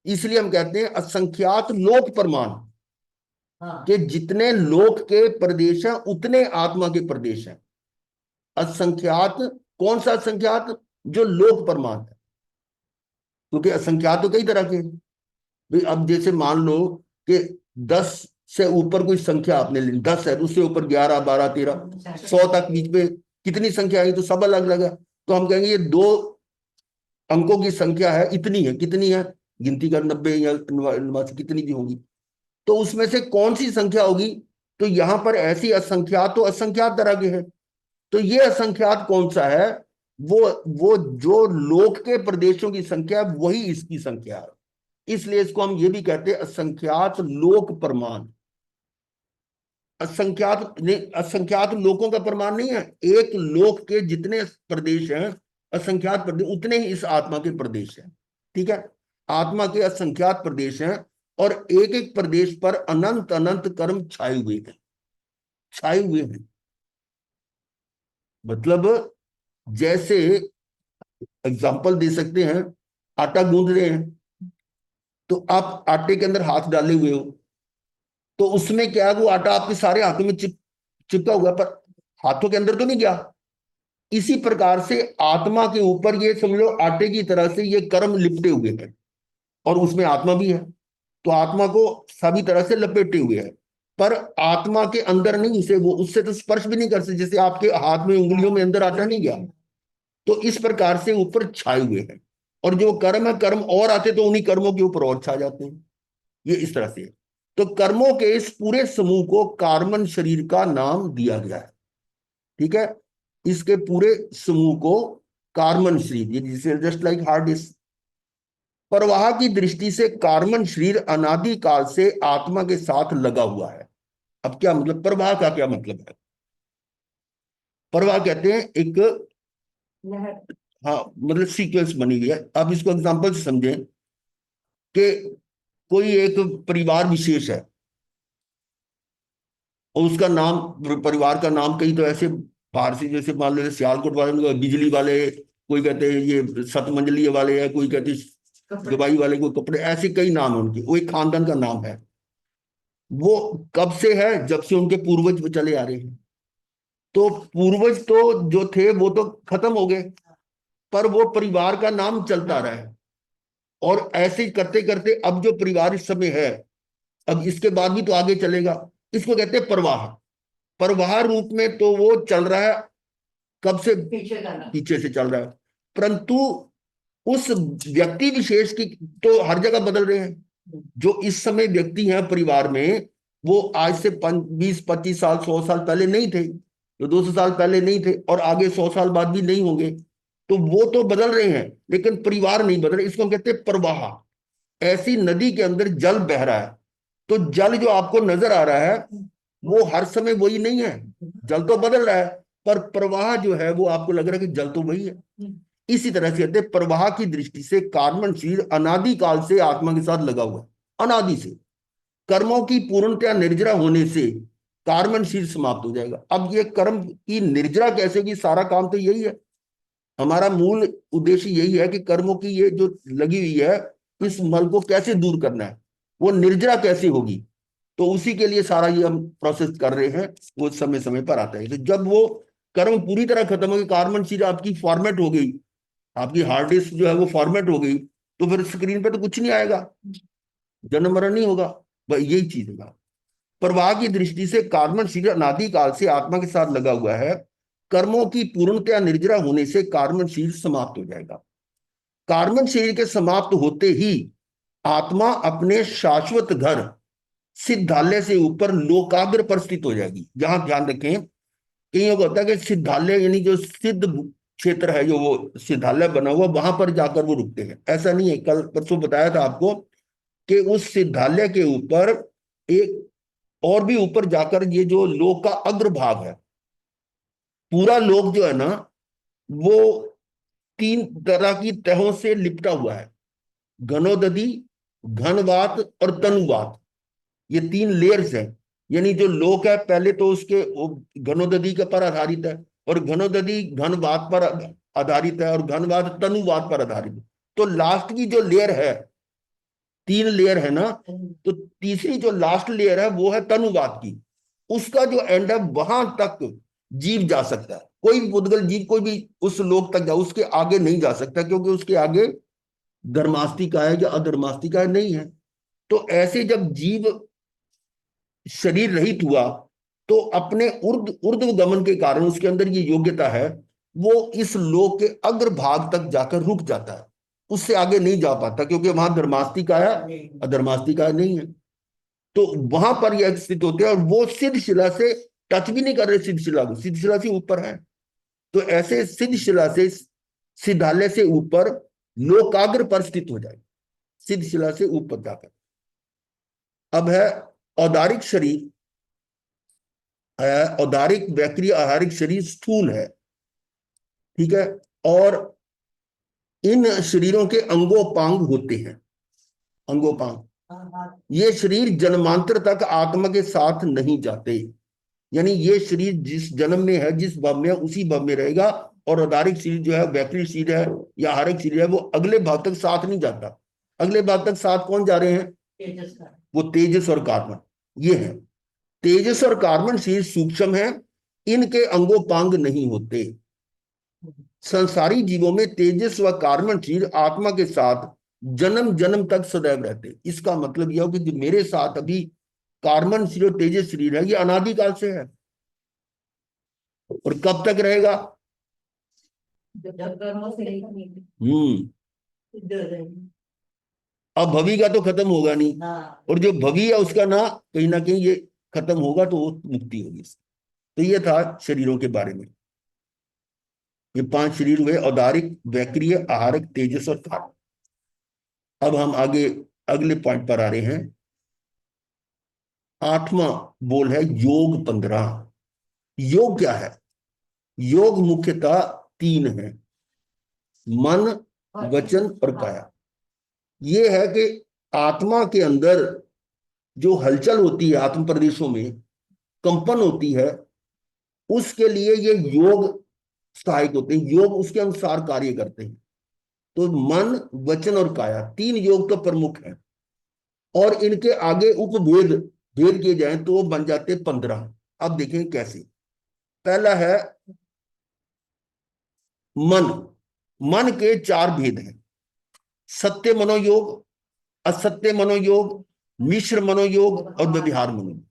इसलिए हम कहते हैं असंख्यात लोक प्रमाण, कि जितने लोक के प्रदेश हैं उतने आत्मा के प्रदेश हैं। असंख्यात, कौन सा असंख्यात? जो लोक प्रमाण है, क्योंकि असंख्यात तो कई तरह के हैं। भाई अब जैसे मान लो कि 10 से ऊपर कोई संख्या आपने ली, 10 है, उससे ऊपर 11, 12, 13, 100 तक बीच में कितनी संख्या आई, तो सब अलग अलग है। तो हम कहेंगे ये 2 अंकों की संख्या है, इतनी है, कितनी है, गिनती कर 90 या 89 कितनी भी होगी, तो उसमें से कौन सी संख्या होगी? तो यहां पर ऐसी असंख्यात, तो असंख्यात तरह के हैं। तो ये असंख्यात कौन सा है? वो जो लोक के प्रदेशों की संख्या है, वही इसकी संख्या है। इसलिए इसको हम ये भी कहते हैं असंख्यात लोक प्रमाण। असंख्यात लोकों का प्रमाण नहीं है, एक लोक के जितने प्रदेश हैं, असंख्यात प्रदेश, उतने ही इस आत्मा के प्रदेश हैं। ठीक है, आत्मा के असंख्यात प्रदेश हैं, और एक एक प्रदेश पर अनंत अनंत कर्म छाए हुए हैं, छाए हुए हैं। मतलब जैसे एग्जाम्पल दे सकते हैं, आटा गूंद रहे हैं, तो आप आटे के अंदर हाथ डाले हुए हो, तो उसमें क्या है, वो आटा आपके सारे हाथों में चिपका हुआ, पर हाथों के अंदर तो नहीं गया। इसी प्रकार से आत्मा के ऊपर ये समझ लो आटे की तरह से ये कर्म लिपटे हुए हैं, और उसमें आत्मा भी है, तो आत्मा को सभी तरह से लपेटे हुए है, पर आत्मा के अंदर नहीं, उसे वो उससे तो स्पर्श भी नहीं कर सकते, जैसे आपके हाथ में उंगलियों में अंदर आटा नहीं गया। तो इस प्रकार से ऊपर छाए हुए हैं, और जो कर्म है, कर्म और आते तो उन्हीं कर्मों के ऊपर और छा जाते हैं। ये इस तरह से है। तो कर्मों के इस पूरे समूह को कार्बन शरीर का नाम दिया गया है। ठीक है, इसके पूरे समूह को कार्बन शरीर, जिसे जस्ट लाइक हार्ड डिस्क। प्रवाह की दृष्टि से कार्बन शरीर अनादि काल से आत्मा के साथ लगा हुआ है। अब क्या मतलब, प्रवाह का क्या मतलब है? प्रवाह कहते हैं एक, हाँ मतलब सीक्वेंस बनी हुई है। आप इसको एग्जांपल से समझें कि कोई एक परिवार विशेष है, और उसका नाम, परिवार का नाम कई तो ऐसे बाहर से, जैसे मान लो सियालकोट वाले बिजली वाले, कोई कहते हैं ये 7 मंजिली वाले है, कोई कहते हैं दवाई वाले, कोई कपड़े, ऐसे कई नाम है उनके, वो एक खानदान का नाम है। वो कब से है? जब से उनके पूर्वज चले आ रहे हैं। तो पूर्वज तो जो थे वो तो खत्म हो गए, पर वो परिवार का नाम चलता रहा है, और ऐसे करते करते अब जो परिवार इस समय है, अब इसके बाद भी तो आगे चलेगा। इसको कहते हैं प्रवाह। प्रवाह रूप में तो वो चल रहा है, कब से? पीछे से चल रहा है, परंतु उस व्यक्ति विशेष की तो हर जगह बदल रहे हैं। जो इस समय व्यक्ति हैं परिवार में, वो आज से 20, 25 साल, 100 साल पहले नहीं थे, जो 200 साल पहले नहीं थे, और आगे 100 साल बाद भी नहीं होंगे। तो वो तो बदल रहे हैं, लेकिन परिवार नहीं बदल रहे। इसको हम कहते हैं प्रवाह। ऐसी नदी के अंदर जल बह रहा है, तो जल जो आपको नजर आ रहा है वो हर समय वही नहीं है, जल तो बदल रहा है, पर प्रवाह जो है वो आपको लग रहा है कि जल तो वही है। इसी तरह से कहते हैं प्रवाह की दृष्टि से कार्बन शरीर अनादि काल से आत्मा के साथ लगा हुआ है, अनादि से। कर्मों की पूर्णतया निर्जरा होने से कार्बन शरीर समाप्त हो जाएगा। अब ये कर्म की निर्जरा कैसे होगी? सारा काम तो यही है, हमारा मूल उद्देश्य यही है कि कर्मों की ये जो लगी हुई है, इस मल को कैसे दूर करना है, वो निर्जरा कैसे होगी। तो उसी के लिए सारा ये हम प्रोसेस कर रहे हैं, वो समय समय पर आता है। तो जब वो कर्म पूरी तरह खत्म होगी, कार्बन शरीर आपकी फॉर्मेट हो गई, आपकी हार्ड डिस्क जो है वो फॉर्मेट हो गई, तो फिर स्क्रीन पे तो कुछ नहीं आएगा, जन्म मरण नहीं होगा। बस यही चीज है। प्रवाह की दृष्टि से कार्बन शरीर अनादि काल से आत्मा के साथ लगा हुआ है। कर्मों की पूर्णतया निर्जरा होने से कार्बन शरीर समाप्त हो जाएगा। कार्बन शरीर के समाप्त होते ही आत्मा अपने शाश्वत घर सिद्धालय से ऊपर लोकाग्र पर स्थित हो जाएगी। जहां ध्यान रखें, कईयों को होता है कि सिद्धालय यानी जो सिद्ध क्षेत्र है, जो वो सिद्धालय बना हुआ, वहां पर जाकर वो रुकते हैं। ऐसा नहीं है। कल परसों बताया था आपको कि उस सिद्धालय के ऊपर एक और भी ऊपर जाकर ये जो लोक का अग्र भाग है, पूरा लोक जो है ना, वो 3 तरह की तहों से लिपटा हुआ है। घनोदधि, घनवात और तनुवात, ये 3 लेयर्स हैं। यानी जो लोक है, पहले तो उसके घनोदधि के पर आधारित है, और घनोदधि घनवात पर आधारित है और घनवाद तनुवाद पर आधारित है। तो लास्ट की जो लेयर है, 3 लेयर है ना, तो तीसरी जो लास्ट लेयर है वो है तनुवाद की। उसका जो एंड है वहां तक जीव जा सकता है, कोई भी पुद्गल जीव कोई भी उस लोक तक जा, उसके आगे नहीं जा सकता, क्योंकि उसके आगे धर्मास्तिका है या अधर्मास्तिका है, नहीं है। तो ऐसे जब जीव शरीर रहित हुआ तो अपने ऊर्ध्व गमन के कारण उसके अंदर ये योग्यता है, वो इस लोक के अग्रभाग तक जाकर रुक जाता है, उससे आगे नहीं जा पाता, क्योंकि वहां धर्मास्तिका है, अधर्मास्तिका नहीं है। तो वहां पर यह स्थित होते हैं और वो सिद्ध शिला से टच भी नहीं कर रहे, सिद्ध शिला को, सिद्ध शिला से ऊपर है। तो ऐसे सिद्ध शिला से, सिद्धालय से ऊपर लोकाग्र पर स्थित हो जाए, सिद्ध शिला से ऊपर जाकर। अब है औदारिक शरीर, औदारिक वैक्रिय आहारिक शरीर स्थूल है, ठीक है, और इन शरीरों के अंगोपांग होते हैं, अंगोपांग। ये शरीर जन्मांतर तक आत्मा के साथ नहीं जाते, यानी ये शरीर जिस जन्म में है, जिस भाव में है, उसी भाव में रहेगा। और औदारिक शरीर जो है, वैक्रिय शरीर है या आहारिक शरीर है, वो अगले भाव तक साथ नहीं जाता। अगले भाव तक साथ कौन जा रहे हैं? वो तेजस और कार्बन, ये है। तेजस और कार्बन शरीर सूक्ष्म है, इनके अंगोपांग नहीं होते। संसारी जीवों में तेजस व कार्बन शरीर आत्मा के साथ जन्म जन्म तक सदैव रहते। इसका मतलब यह हो कि जो मेरे साथ अभी कार्बन शरीर और तेजस शरीर है, ये अनादिकाल से है, और कब तक रहेगा? अब भवी का तो खत्म होगा नहीं, और जो भवी है उसका ना कहीं ये खत्म होगा, तो वो मुक्ति होगी। तो ये था शरीरों के बारे में। ये 5 शरीर हुए, औदारिक, वैक्रिय, आहारिक, तेजस और कार्बन। अब हम आगे अगले पॉइंट पर आ रहे हैं। 8वां बोल है योग 15। योग क्या है? योग मुख्यतः 3 है, मन, वचन और काया। ये है कि आत्मा के अंदर जो हलचल होती है, आत्म प्रदेशों में कंपन होती है, उसके लिए ये योग सहायक होते हैं, योग उसके अनुसार कार्य करते हैं। तो मन, वचन और काया 3 योग तो प्रमुख हैं, और इनके आगे उपभेद भेद किए जाएं तो बन जाते 15। अब देखें कैसे। पहला है मन। मन के 4 भेद हैं, सत्य मनोयोग, असत्य मनोयोग, मिश्र मनोयोग और व्यवहार मनोयोग।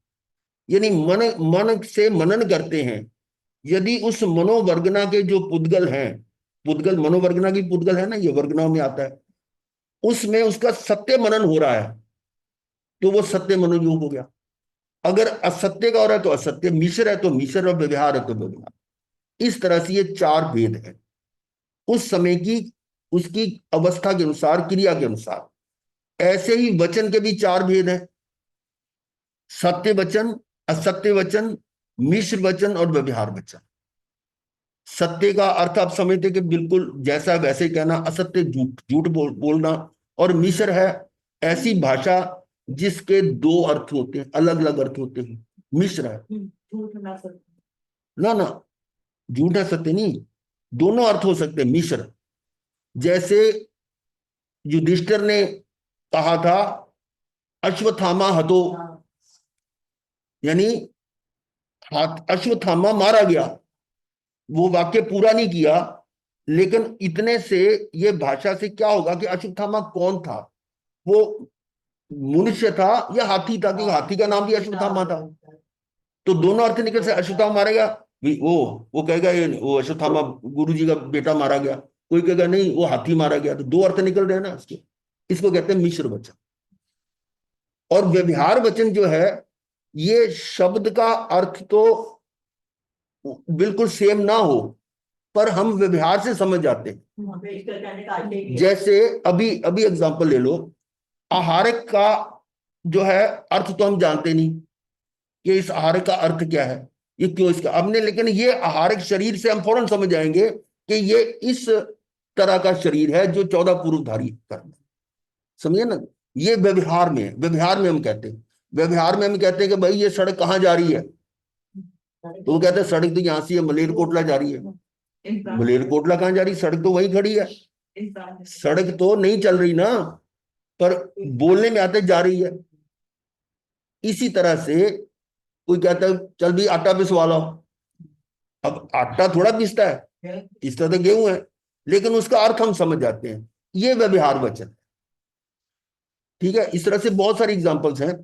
यानी मन से मनन करते हैं, यदि उस मनोवर्गना के जो पुद्गल हैं, पुद्गल मनोवर्गना की पुद्गल है ना, ये वर्गना में आता है, उसमें उसका सत्य मनन हो रहा है, तो वो सत्य मनोयोग हो गया। अगर असत्य का हो रहा है तो असत्य, मिश्र है तो मिश्र, और व्यवहार है तो व्यवहार। इस तरह से ये 4 भेद हैं, उस समय की उसकी अवस्था के अनुसार, क्रिया के अनुसार। ऐसे ही वचन के भी 4 भेद हैं, सत्य वचन, असत्य वचन, मिश्र वचन और व्यवहार वचन। सत्य का अर्थ आप समझते कि बिल्कुल जैसा वैसे कहना, असत्य झूठ बोलना, और मिश्र है ऐसी भाषा जिसके 2 अर्थ होते हैं, अलग अलग अर्थ होते हैं, मिश्र है। ना झूठ है, सत्य नहीं, दोनों अर्थ हो सकते हैं मिश्र। जैसे युधिष्ठिर ने कहा था अश्वत्थामा हतो, यानी अश्वत्थामा मारा गया, वो वाक्य पूरा नहीं किया, लेकिन इतने से ये भाषा से क्या होगा कि अश्वत्थामा कौन था? वो मनुष्य था या हाथी था? क्योंकि हाथी का नाम भी अश्वत्थामा था। तो दोनों अर्थ निकल से, अश्वत्थामा मारा गया, वो कहेगा वो अश्वत्थामा गुरु जी का बेटा मारा गया, कोई कहेगा नहीं वो हाथी मारा गया। तो 2 अर्थ निकल रहे हैं ना इसके। इसको कहते हैं मिश्र वचन। और व्यवहार वचन जो है, ये शब्द का अर्थ तो बिल्कुल सेम ना हो, पर हम व्यवहार से समझ जाते हैं। जैसे अभी एग्जांपल ले लो, आहारक का जो है अर्थ तो हम जानते नहीं कि इस आहारक का अर्थ क्या है, ये क्यों इसका हमने, लेकिन ये आहारक शरीर से हम फौरन समझ जाएंगे कि ये इस तरह का शरीर है जो 14 पूर्वधारी कर्म। समझिए ना, ये व्यवहार में है। व्यवहार में हम कहते हैं कि भाई ये सड़क कहाँ जा रही है, तो वो कहते हैं सड़क तो यहाँ से मलेरकोटला जा रही है। मलेरकोटला कहाँ जा रही, सड़क तो वहीं खड़ी है, सड़क तो नहीं चल रही ना, पर बोलने में आते जा रही है। इसी तरह से कोई कहता है चल भी आटा पिसवा लो, अब आटा थोड़ा पिसता है, पिसता तो गेहूं है, लेकिन उसका अर्थ हम समझ जाते हैं, ये व्यवहार वचन। ठीक है, इस तरह से बहुत सारी एग्जांपल्स हैं।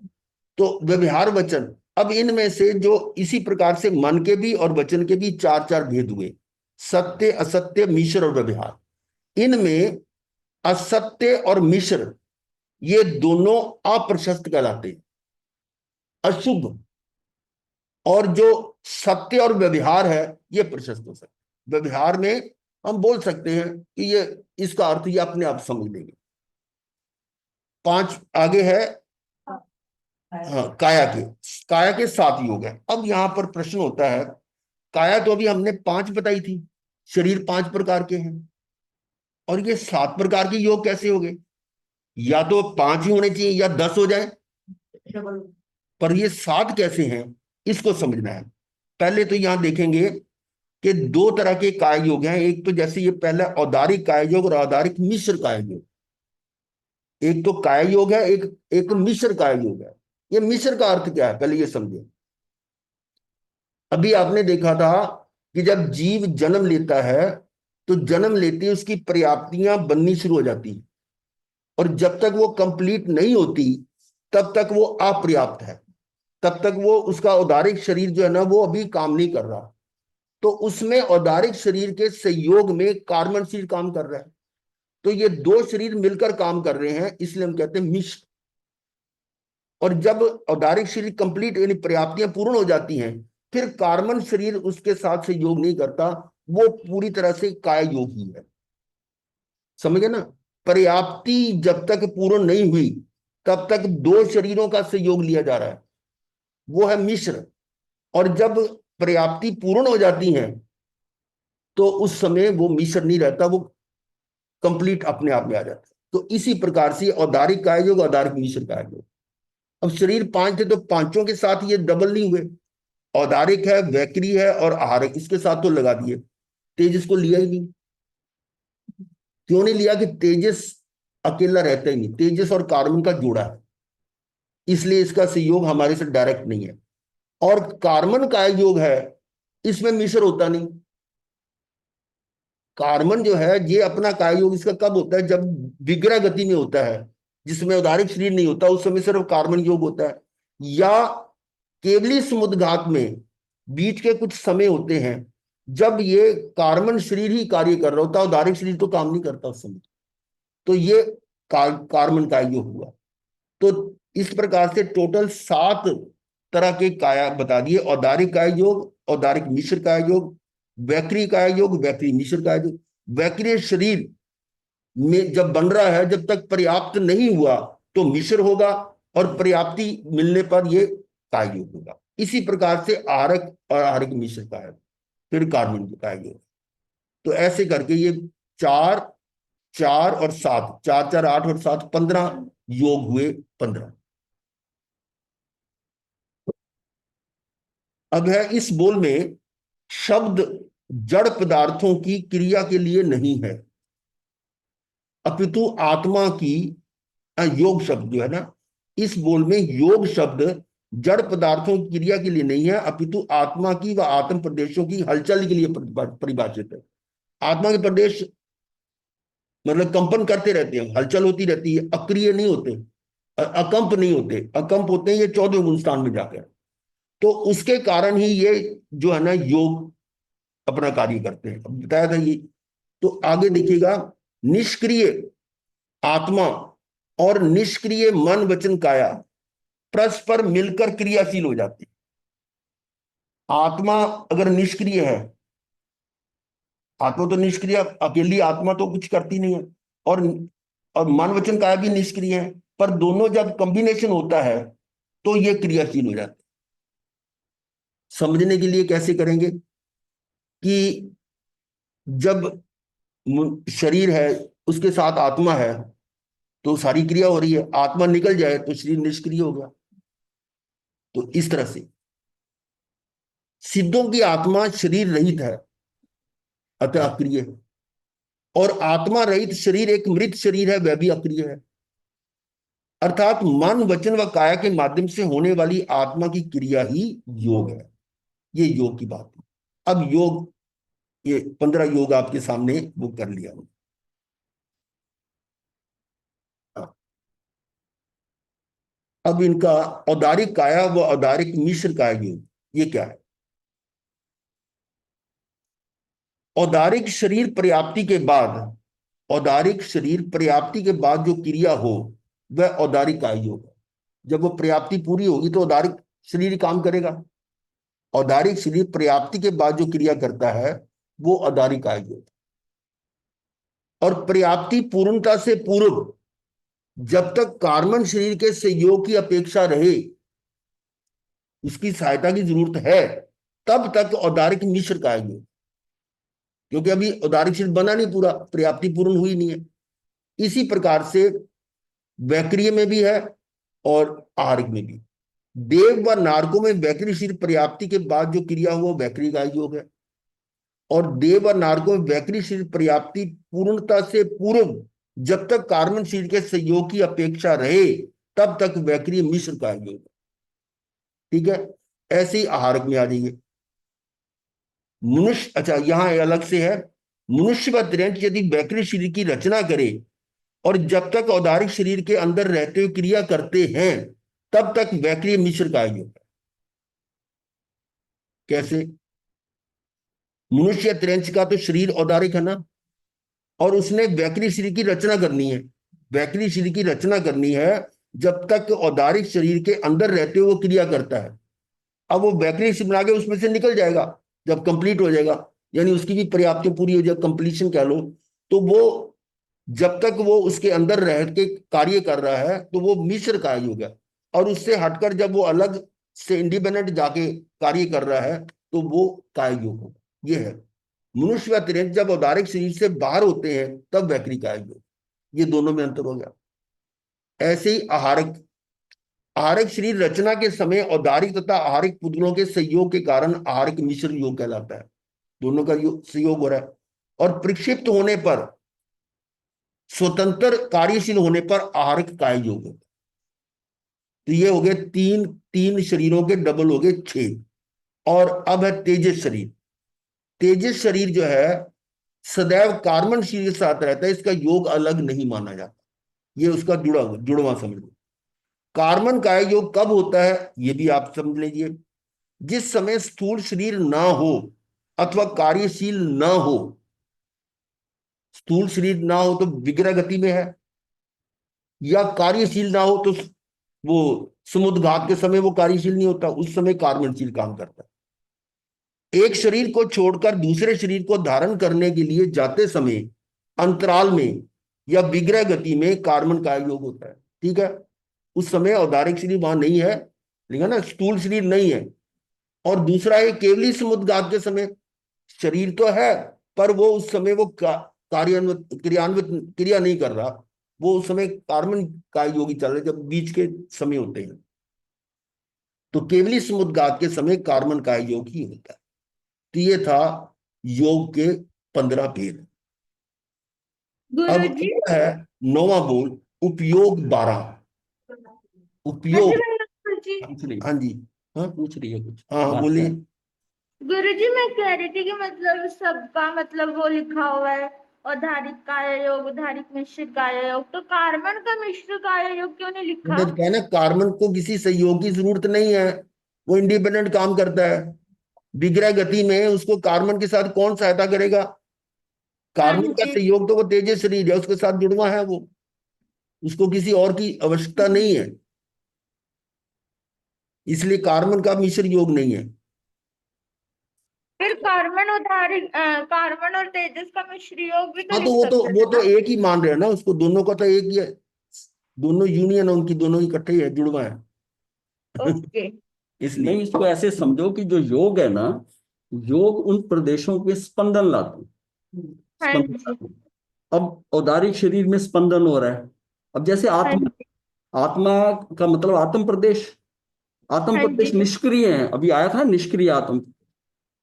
तो व्यवहार वचन, अब इनमें से जो इसी प्रकार से मन के भी और वचन के भी चार चार भेद हुए, सत्य, असत्य, मिश्र और व्यवहार। इनमें असत्य और मिश्र ये दोनों अप्रशस्त कहलाते हैं, अशुभ। और जो सत्य और व्यवहार है ये प्रशस्त हो सकते हैं। व्यवहार में हम बोल सकते हैं कि ये, इसका अर्थ ये अपने आप समझ लेंगे। 5 आगे है, हाँ, काया के 7 योग है। अब यहां पर प्रश्न होता है, काया तो अभी हमने 5 बताई थी, शरीर 5 प्रकार के हैं, और ये 7 प्रकार के योग कैसे हो गए? या तो 5 ही होने चाहिए या 10 हो जाए, पर ये 7 कैसे हैं, इसको समझना है। पहले तो यहां देखेंगे कि 2 तरह के काय योग हैं। एक तो जैसे ये पहला औदारिक काय योग और औदारिक मिश्र काय योग। एक तो काय योग है, एक मिश्र काय योग है। ये मिश्र का अर्थ क्या है पहले ये समझे। अभी आपने देखा था कि जब जीव जन्म लेता है तो जन्म लेते ही उसकी पर्याप्तियां बननी शुरू हो जाती हैं, और जब तक वो कंप्लीट नहीं होती तब तक वो अपर्याप्त है, तब तक वो, उसका औदारिक शरीर जो है ना वो अभी काम नहीं कर रहा। तो उसमें औदारिक शरीर के संयोग में कार्बन शरीर काम कर रहा है। तो ये 2 शरीर मिलकर काम कर रहे हैं, इसलिए हम कहते हैं मिश्र। और जब औदारिक शरीर कंप्लीट यानी पर्याप्तियां पूर्ण हो जाती हैं, फिर कार्बन शरीर उसके साथ सहयोग नहीं करता, वो पूरी तरह से काय योग ही है। समझ गए ना? पर्याप्ति जब तक पूर्ण नहीं हुई तब तक 2 शरीरों का सहयोग लिया जा रहा है, वो है मिश्र। और जब पर्याप्ति पूर्ण हो जाती है तो उस समय वो मिश्र नहीं रहता, वो कंप्लीट अपने आप में आ जाता है। तो इसी प्रकार से औदारिक काय योग, औदारिक मिश्र काय योग। अब शरीर 5 थे तो पांचों के साथ ये डबल नहीं हुए, औदारिक है, वैक्री है और आहारिक, इसके साथ तो लगा दिए। तेजस को लिया ही नहीं। क्यों नहीं लिया? कि तेजस अकेला रहता ही नहीं, तेजस और कार्बन का जोड़ा है, इसलिए इसका सहयोग हमारे से डायरेक्ट नहीं है। और कार्बन का योग है, इसमें मिश्र होता नहीं। कार्बन जो है ये अपना काय योग इसका कब होता है? जब विग्रह गति में होता है, जिसमें उदारिक शरीर नहीं होता, उस समय सिर्फ कार्बन योग होता है। या केवली समुद्घात में बीच के कुछ समय होते हैं जब ये कार्बन शरीर ही कार्य कर रहा होता है, उदारिक शरीर तो काम नहीं करता उस समय। तो ये कार्बन काय योग हुआ। तो इस प्रकार से टोटल 7 तरह के काया बता दिए। औदारिक काय योग, औदारिक मिश्र काय योग, वैक्री काय योग, वैक्री मिश्र काय योग। वैक्री शरीर में जब बन रहा है, जब तक पर्याप्त नहीं हुआ तो मिश्र होगा, और पर्याप्ति मिलने पर ये काय योग होगा। इसी प्रकार से आहारक और आहारक मिश्र काय, फिर कार्बन काय योग। तो ऐसे करके ये 4 4 और 7, 4 4 8 और 7 15 योग हुए 15। अब है इस बोल में शब्द जड़ पदार्थों की क्रिया के लिए नहीं है, अपितु आत्मा की, योग शब्द जो है ना, इस बोल में योग शब्द जड़ पदार्थों की क्रिया के लिए नहीं है, अपितु आत्मा की व आत्म प्रदेशों की हलचल के लिए परिभाषित है। आत्मा के प्रदेश मतलब कंपन करते रहते हैं, हलचल होती रहती है, अक्रिय नहीं होते, अकंप नहीं होते। अकंप होते हैं ये 14वें गुण स्थान में जाकर। तो उसके कारण ही ये जो है ना योग अपना कार्य करते हैं। अब बताया था ये। तो आगे देखिएगा, निष्क्रिय आत्मा और निष्क्रिय मन वचन काया परस्पर मिलकर क्रियाशील हो जाते हैं। आत्मा अगर निष्क्रिय है, आत्मा तो निष्क्रिय, अकेली आत्मा तो कुछ करती नहीं है, और मन वचन काया भी निष्क्रिय है, पर दोनों जब कॉम्बिनेशन होता है तो ये क्रियाशील हो जाते हैं। समझने के लिए कैसे करेंगे कि जब शरीर है उसके साथ आत्मा है तो सारी क्रिया हो रही है, आत्मा निकल जाए तो शरीर निष्क्रिय हो गया। तो इस तरह से सिद्धों की आत्मा शरीर रहित है, अतः अक्रिय है। और आत्मा रहित शरीर एक मृत शरीर है, वह भी अक्रिय है। अर्थात मन वचन व काया के माध्यम से होने वाली आत्मा की क्रिया ही योग है। ये योग की बात है। अब योग, ये 15 योग आपके सामने वो कर लिया। अब इनका औदारिक काया व औदारिक मिश्र काया योग, ये क्या है? औदारिक शरीर पर्याप्ति के बाद, औदारिक शरीर पर्याप्ति के बाद जो क्रिया हो वह औदारिक काया योग है। जब वो पर्याप्ति पूरी होगी तो औदारिक शरीर काम करेगा। औदारिक शरीर पर्याप्ति के बाद जो क्रिया करता है वो औदारिक काया योग। और पर्याप्ति पूर्णता से पूर्व जब तक कार्बन शरीर के सहयोग की अपेक्षा रहे, उसकी सहायता की जरूरत है, तब तक औदारिक मिश्र काया योग। क्योंकि अभी औदारिक शरीर बना नहीं पूरा, पर्याप्ति पूर्ण हुई नहीं है। इसी प्रकार से वैक्रिय में भी है और आहारिक में भी। देव व नारकों में वैक्रिय शरीर पर्याप्ति के बाद जो क्रिया हुआ वैक्रिय काया योग है, और देव व नारकों में वैक्रिय शरीर पर्याप्ति पूर्णता से पूर्व जब तक कार्बन शरीर के सहयोग की अपेक्षा रहे, तब तक वैक्रिय मिश्र काया योग। ठीक है, ऐसे ही आहारक में आ जाइए। मनुष्य, अच्छा यहां अलग से है, मनुष्य व त्रियंच यदि वैक्रिय शरीर की रचना करे और जब तक औदारिक शरीर के अंदर रहते हुए क्रिया करते हैं, तब तक वैक्रिय मिश्र काया योग है। कैसे? मनुष्य त्रियंच का तो शरीर औदारिक है ना, और उसने वैक्रिय शरीर की रचना करनी है। वैक्रिय शरीर की रचना करनी है जब तक औदारिक शरीर के अंदर रहते हुए वो क्रिया करता है। अब वो वैक्रिय शरीर बना के उसमें से निकल जाएगा जब कंप्लीट हो जाएगा, यानी उसकी भी पर्याप्ति पूरी हो जाए, कंप्लीशन कह लो, तो वो जब तक वो उसके अंदर रह के कार्य कर रहा है तो वो मिश्र काया योग है। और उससे हटकर जब वो अलग से इंडिपेंडेंट जाके कार्य कर रहा है तो वो काया योग होगा। ये है। मनुष्य व त्रियंच जब औदारिक शरीर से बाहर होते हैं तब वैक्रिय काया योग। ये दोनों में अंतर हो गया। ऐसे ही आहारक, आहारक शरीर रचना के समय औदारिक तथा आहारिक पुतलों के सहयोग के कारण आहारिक मिश्र योग कहलाता है। दोनों का सहयोग हो रहा है। और प्रक्षिप्त होने पर, स्वतंत्र कार्यशील होने पर आहारिक काया योग होता है। तो ये हो गए तीन तीन शरीरों के डबल हो गए 6। और अब है तेजस शरीर। तेजस शरीर जो है सदैव कार्बन शरीर के साथ रहता है, इसका योग अलग नहीं माना जाता। ये उसका जुड़वा समझ लो। कार्बन काया योग कब होता है ये भी आप समझ लीजिए। जिस समय स्थूल शरीर ना हो अथवा कार्यशील ना हो। स्थूल शरीर ना हो तो विग्रह गति में है, या कार्यशील ना हो तो वो समुद्घात के समय वो कार्यशील नहीं होता, उस समय कार्बनशील काम करता है। एक शरीर को छोड़कर दूसरे शरीर को धारण करने के लिए जाते समय अंतराल में या विग्रह गति में कार्बन काया योग होता है। ठीक है, उस समय औदारिक शरीर वहां नहीं है, लेकिन ना स्थूल शरीर नहीं है। और दूसरा है केवली समुद्घात के समय शरीर तो है पर वो उस समय वो क्रियान्वित क्रिया नहीं कर रहा, वो उस समय कार्बन काया योगी चल रहे जब बीच के समय होते हैं। तो केवली समुद्घात के समय कार्बन काया योग ही होता है। तो ये था योग के 15 भेद। अब गुरुजी, है 9वां बोल, उपयोग 12। उपयोग, गुरुजी, पूछ रही हाँ जी, हाँ पूछ रही है कुछ हाँ हाँ बात बोलिए। कर। गुरुजी मैं कह रही थी कि मतलब सबका मतलब वो लिखा हुआ है औधारिक काय योग, उधारिक मिश्र काय योग, तो कार्बन का मिश्र काय योग क्यों नहीं लिखा? तो कहना कार्बन को किसी सहयोग की जरूरत नहीं है, वो इंडिपेंडेंट काम करता है। विग्रह गति में उसको कार्बन के साथ कौन सहायता करेगा? हाँ कार्बन का जी। सहयोग तो वो तेजस शरीर है, उसके साथ जुड़वा है वो, उसको किसी और की आवश्यकता नहीं है। इसलिए कार्बन का मिश्र योग नहीं है। फिर कार्बन उधारिक कार्बन और तेजस का मिश्र योग भी तो हाँ तो लिख सकते वो थे तो ना? एक ही मान रहे हैं ना उसको, दोनों का तो एक ही है, दोनों यूनियन उनकी, दोनों इकट्ठे ही है, जुड़वा है। ओके। इसलिए नहीं, इसको ऐसे समझो कि जो योग है ना, योग उन प्रदेशों पे स्पंदन लाते हैं, हाँ स्पंदन जी। लाते हैं। अब औदारिक शरीर में स्पंदन हो रहा है। अब जैसे हाँ आत्मा, जी। आत्मा का मतलब आत्म प्रदेश, आत्म हाँ प्रदेश जी। निष्क्रिय है। अभी आया था निष्क्रिय आत्म,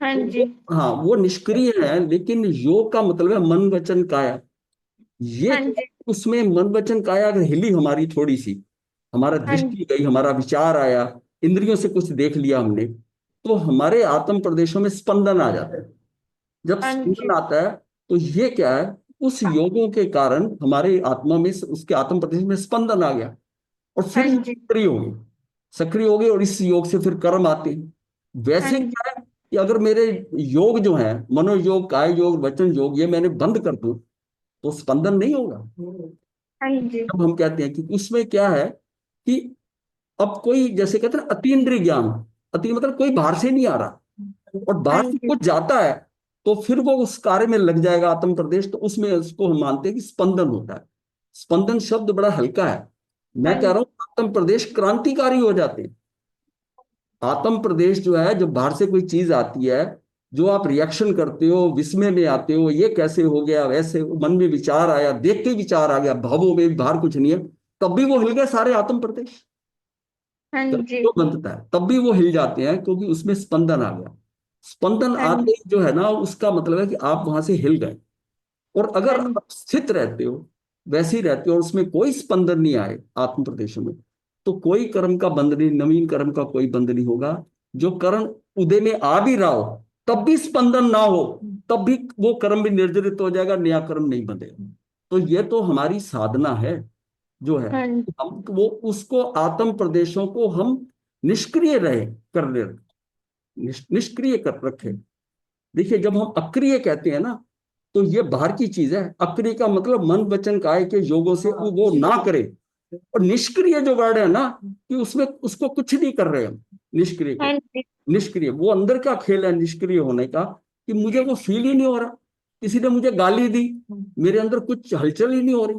हाँ जी। हाँ, वो निष्क्रिय है, लेकिन योग का मतलब है मन वचन काया। ये हाँ जी। उसमें मन वचन काया अगर हिली हमारी थोड़ी सी, हमारा हाँ दृष्टि जी। गई, हमारा विचार आया, इंद्रियों से कुछ देख लिया हमने, तो हमारे आत्म प्रदेशों में स्पंदन आ जाता है। जब हाँ जी। स्पंदन आता है तो ये क्या है, उस योगों के कारण हमारे आत्मा में उसके आत्म प्रदेश में स्पंदन आ गया, और हाँ फिर ये जी। सक्रिय हो गए, सक्रिय हो गए, और इस योग से फिर कर्म आते हैं। हाँ वैसे जी। क्या है कि अगर मेरे योग जो है, मनोयोग, काय योग, वचन योग, ये मैंने बंद कर दूं तो स्पंदन नहीं होगा। हाँ जी। अब हम कहते हैं कि उसमें क्या है कि अब कोई, जैसे कहते हैं अतीन्द्रिय ज्ञान, अति मतलब कोई बाहर से नहीं आ रहा, और हाँ बाहर से जी। कुछ जाता है तो फिर वो उस कार्य में लग जाएगा आत्म प्रदेश, तो उसमें उसको हम मानते हैं कि स्पंदन होता है। स्पंदन शब्द बड़ा हल्का है, हाँ मैं कह रहा हूं आत्म प्रदेश क्रांतिकारी हो जाते हैं। आत्म प्रदेश जो है, जो बाहर से कोई चीज आती है, जो आप रिएक्शन करते हो, विस्मय में आते हो, ये कैसे हो गया, वैसे मन में विचार आया, देख के विचार आ गया, भावों में बाहर कुछ नहीं है, तब भी वो हिल गए सारे आत्म प्रदेश। हाँ जब जी। जो बनता है तब भी वो हिल जाते हैं, क्योंकि उसमें स्पंदन आ गया। स्पंदन हाँ आते जी। ही जो है ना, उसका मतलब है कि आप वहां से हिल गए। और हाँ अगर जी। आप स्थित रहते हो, वैसे ही रहते हो, और उसमें कोई स्पंदन नहीं आए आत्म प्रदेशों में, तो कोई कर्म का बंध नहीं, नवीन कर्म का कोई बंध नहीं होगा। जो कर्म उदय में आ भी रहा हो, तब भी स्पंदन ना हो, तब भी वो कर्म भी निर्जरित हो जाएगा, नया कर्म नहीं बंधेगा। तो ये तो हमारी साधना है जो है, हाँ जी। हम वो उसको आत्म प्रदेशों को हम निष्क्रिय रहे कर ले, निष्क्रिय कर रखे। देखिए, जब हम अक्रिय कहते हैं ना, तो ये बाहर की चीज है। अक्रिय का मतलब मन वचन काय के योगों से वो ना करे। और निष्क्रिय जो वर्ड है ना, कि उसमें उसको कुछ नहीं कर रहे हम, निष्क्रिय को। हाँ जी। निष्क्रिय वो अंदर का खेल है निष्क्रिय होने का, कि मुझे वो फील ही नहीं हो रहा, किसी ने मुझे गाली दी, मेरे अंदर कुछ हलचल ही नहीं हो रही।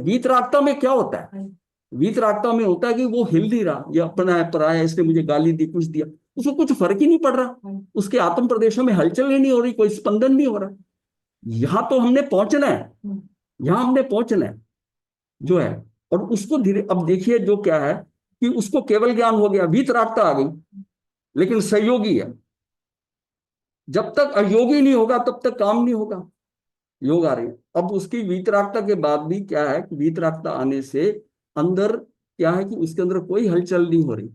वीतरागता में क्या होता है, वीतरागता में होता है कि वो हिल नहीं रहा, ये अपना है पराया है, इसने मुझे गाली दी, कुछ दिया, उसको कुछ फर्क ही नहीं पड़ रहा, उसके आत्म प्रदेशों में हलचल ही नहीं हो रही, कोई स्पंदन नहीं हो रहा। यहां तो हमने पहुंचना है, यहां हमने पहुंचना है जो है। और उसको धीरे, अब देखिए जो क्या है कि उसको केवल ज्ञान हो गया, वीतरागता आ गई, लेकिन सहयोगी है। जब तक अयोगी नहीं होगा तब तक काम नहीं होगा। योग आ रही है, अब उसकी वीतरागता के बाद भी क्या है कि वीतरागता आने से अंदर क्या है कि उसके अंदर कोई हलचल नहीं हो रही,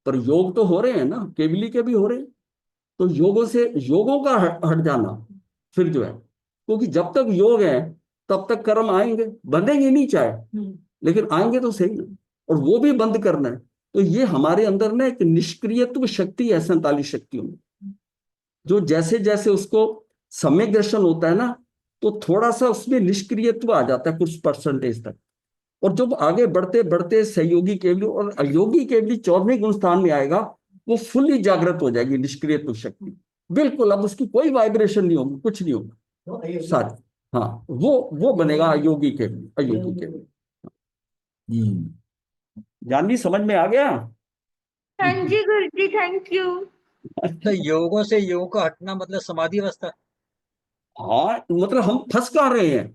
पर योग तो हो रहे हैं ना, केवली के भी हो रहे हैं। तो योगों से, योगों का हट जाना फिर जो है, क्योंकि जब तक योग है तब तक कर्म आएंगे, बंधेंगे नहीं चाहे, लेकिन आएंगे तो सही ना, और वो भी बंद करना है। तो ये हमारे अंदर ना एक निष्क्रियत्व शक्ति है 47 शक्तियों में, जो जैसे जैसे उसको सम्यक दर्शन होता है ना, तो थोड़ा सा उसमें निष्क्रियत्व आ जाता है कुछ परसेंटेज तक। और जब आगे बढ़ते बढ़ते सहयोगी केवली और अयोगी केवली 14वें गुण स्थान में आएगा, वो फुल्ली जागृत हो जाएगी निष्क्रियत्व शक्ति, बिल्कुल। अब उसकी कोई वाइब्रेशन नहीं होगी, कुछ नहीं होगा सारी। हाँ, वो बनेगा अयोगी केवली, अयोगी केवली। जानवी, समझ में आ गया? हाँ जी गुरु जी, थैंक यू। तो योगों से योग का हटना मतलब समाधि अवस्था। हाँ, मतलब हम फंस कहाँ रहे हैं,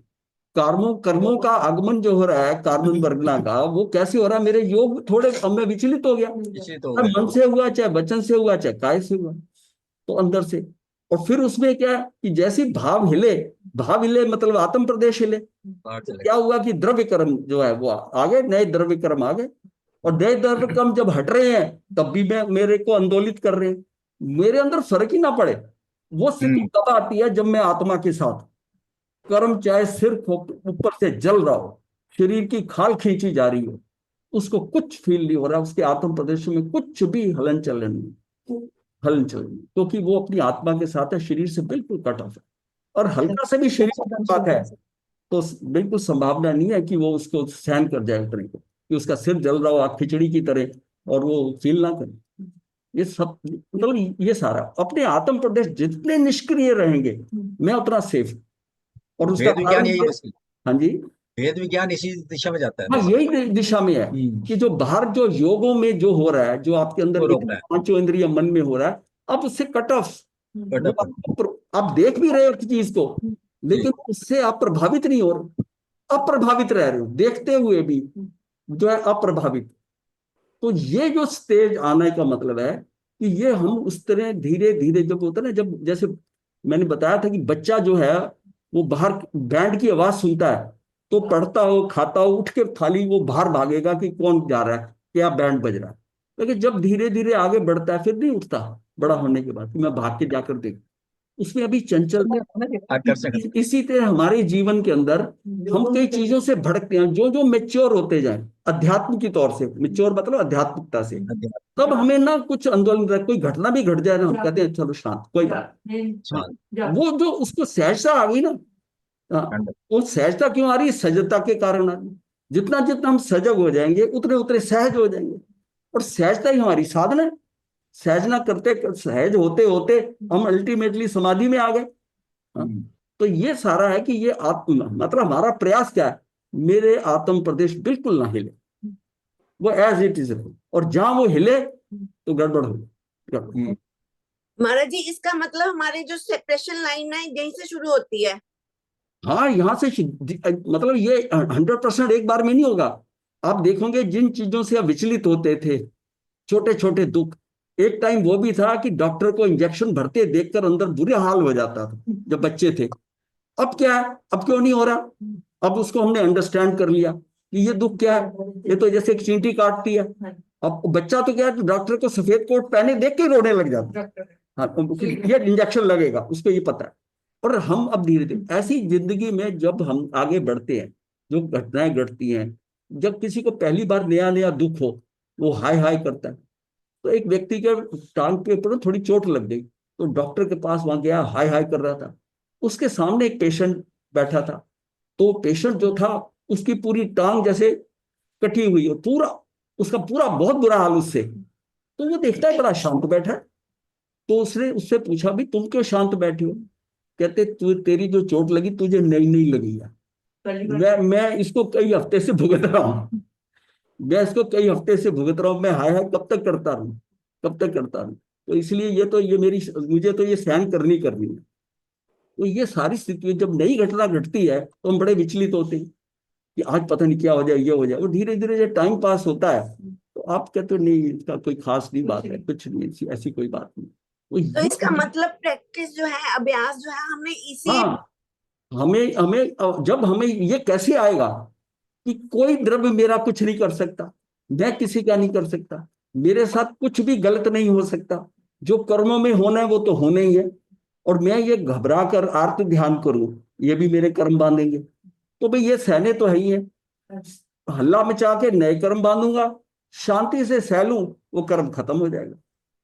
कर्मों कर्मों का आगमन जो हो रहा है, कार्बन वर्गना का, वो कैसे हो रहा है, मेरे योग थोड़े अब मैं विचलित हो गया, निश्चित हो चाहे गए। मन से हुआ, चाहे वचन से हुआ, चाहे काय से हुआ, तो अंदर से। और फिर उसमें क्या है कि जैसे भाव हिले, भाव हिले मतलब आत्म प्रदेश हिले, बाहर तो चले क्या हुआ कि द्रव्य कर्म जो है वो आ गए, नए द्रव्य कर्म आ गए। और नए द्रव्य कर्म जब हट रहे हैं तब भी मैं मेरे को आंदोलित कर रहे हैं, मेरे अंदर फर्क ही ना पड़े। वो स्थिति तब आती है जब मैं आत्मा के साथ, कर्म चाहे सिर्फ ऊपर से जल रहा हो, शरीर की खाल खींची जा रही हो, उसको कुछ फील नहीं हो रहा, उसके आत्म प्रदेश में कुछ भी हलन चलन नहीं, हलन चलन नहीं, क्योंकि वो अपनी आत्मा के साथ है, शरीर से बिल्कुल कट ऑफ है। और हल्का से भी शरीर के साथ है तो बिल्कुल संभावना नहीं है कि वो उसको सहन कर जाए उतने को, कि उसका सिर जल रहा हो आग खिचड़ी की तरह और वो फील ना करे। ये सब मतलब ये सारा अपने आत्म प्रदेश जितने निष्क्रिय रहेंगे, मैं उतना सेफ। और उसका वेद विज्ञान कारण यही है। हाँ जी, वेद विज्ञान इसी दिशा में जाता है हाँ बस। यही दिशा में है कि जो बाहर जो योगों में जो हो रहा है, जो आपके अंदर वो रोक नित्य रहा है। पांचों इंद्रिय मन में हो रहा है, अब उससे कट ऑफ। वो फटाफट। आप देख भी रहे हो उस चीज को, जी। लेकिन उससे आप प्रभावित नहीं हो रहे, अप्रभावित रह रहे हो, देखते हुए भी, जो है अप्रभावित। तो ये जो स्टेज आने का मतलब है कि ये हम उस तरह धीरे धीरे, जब होता है ना, जब जैसे मैंने बताया था कि बच्चा जो है वो बाहर बैंड की आवाज सुनता है तो पढ़ता हो खाता हो उठ के थाली वो बाहर भागेगा कि कौन जा रहा है, क्या बैंड बज रहा है। लेकिन जब धीरे धीरे आगे बढ़ता है फिर नहीं उठता, बड़ा होने के बाद कि मैं भाग के जाकर देख, उसमें अभी चंचलता। आकर्षक। इसी तरह हमारे जीवन के अंदर हम कई चीजों से भटकते हैं, जो जो मेच्योर होते जाए अध्यात्म की तौर से, मेच्योर मतलब आध्यात्मिकता से, तब हमें ना कुछ आंदोलन रहता, कोई घटना भी घट जाए ना, हम कहते हैं चलो शांत, कोई बात नहीं। वो जो उसको सहजता आ गई ना, हाँ, वो सहजता क्यों आ रही है? सजगता के कारण आ रही है। जितना जितना हम सजग हो जाएंगे उतने उतने सहज हो जाएंगे, और सहजता ही हमारी साधना है। सहजना करते सहज होते होते हम अल्टीमेटली समाधि में आ गए। हाँ? तो ये सारा है कि ये आत्म मतलब हमारा प्रयास क्या है, मेरे आत्म प्रदेश बिल्कुल ना हिले, वो एज इट इज रहे, और जहां वो हिले तो गड़बड़ हो गड़बड़। महाराज जी, इसका मतलब हमारे जो सेपरेशन लाइन है यहीं से शुरू होती है। हाँ, यहाँ से मतलब ये 100% एक बार में नहीं होगा। आप देखोगे जिन चीजों से आप विचलित होते थे, छोटे छोटे दुख, एक टाइम वो भी था कि डॉक्टर को इंजेक्शन भरते देखकर अंदर बुरे हाल हो जाता था जब बच्चे थे। अब क्या है, अब क्यों नहीं हो रहा? अब उसको हमने अंडरस्टैंड कर लिया कि ये दुख क्या है, ये तो जैसे एक चींटी काटती है। अब बच्चा तो क्या है, डॉक्टर को सफेद कोट पहने देख के रोने लग जाता है। हाँ, ये इंजेक्शन लगेगा, उसको ये पता है। और हम अब धीरे धीरे ऐसी जिंदगी में जब हम आगे बढ़ते हैं, जो घटनाएं घटती हैं, जब किसी को पहली बार नया नया दुख हो, वो हाय हाय करता है। तो एक व्यक्ति के टांग के ऊपर थोड़ी चोट लग गई, तो डॉक्टर के पास वहां गया, हाय हाय कर रहा था। उसके सामने एक पेशेंट बैठा था, तो पेशेंट जो था उसकी पूरी टांग जैसे कटी हुई है, पूरा उसका पूरा बहुत बुरा हाल उससे। तो वो देखता है बड़ा शांत बैठा है, तो उसने उससे पूछा भी तुम क्यों शांत बैठे हो? कहते तू, तेरी जो चोट लगी तुझे नई नई लगी है, मैं इसको कई हफ्ते से भुगत रहा हूँ, मैं इसको कई हफ्ते से भुगत रहा हूँ, मैं हाय हाय कब तक करता रहूं, कब तक करता रहूं। तो इसलिए ये तो ये मेरी, मुझे तो ये सहन करनी करनी है। तो ये सारी स्थिति जब नई घटना घटती है तो हम बड़े विचलित होते हैं कि आज पता नहीं क्या हो जाए, ये हो जाए। और धीरे धीरे जब टाइम पास होता है तो आप कहते हो नहीं, इसका कोई खास नहीं बात है, कुछ नहीं, ऐसी कोई बात नहीं। तो इसका मतलब प्रैक्टिस जो है, अभ्यास जो है, हमें इसी हाँ, हमें हमें जब हमें ये कैसे आएगा कि कोई द्रव्य मेरा कुछ नहीं कर सकता, मैं किसी का नहीं कर सकता, मेरे साथ कुछ भी गलत नहीं हो सकता, जो कर्मों में होना है वो तो होना ही है, और मैं ये घबरा कर आर्त ध्यान करूं, ये भी मेरे कर्म बांधेंगे। तो भाई ये सहने तो है ही है, हल्ला मचा के नए कर्म बांधूंगा, शांति से सह लूं, वो कर्म खत्म हो जाएगा।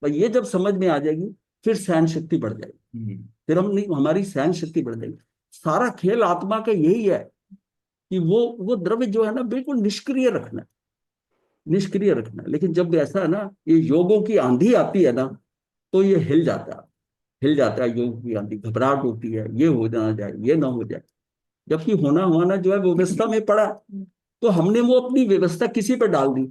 भाई ये जब समझ में आ जाएगी फिर सहन शक्ति बढ़ जाएगी, फिर हम नहीं, हमारी सहन शक्ति बढ़ जाएगी। सारा खेल आत्मा का यही है कि वो द्रव्य जो है ना बिल्कुल निष्क्रिय रखना, निष्क्रिय रखना। लेकिन जब ऐसा है ना, ये योगों की आंधी आती है ना, तो ये हिल जाता है, हिल जाता है योग की आंधी, घबराहट होती है, ये हो ना जाए, ये ना हो जाए। जबकि होना होना जो है वो व्यवस्था में पड़ा, तो हमने वो अपनी व्यवस्था किसी पर डाल दी।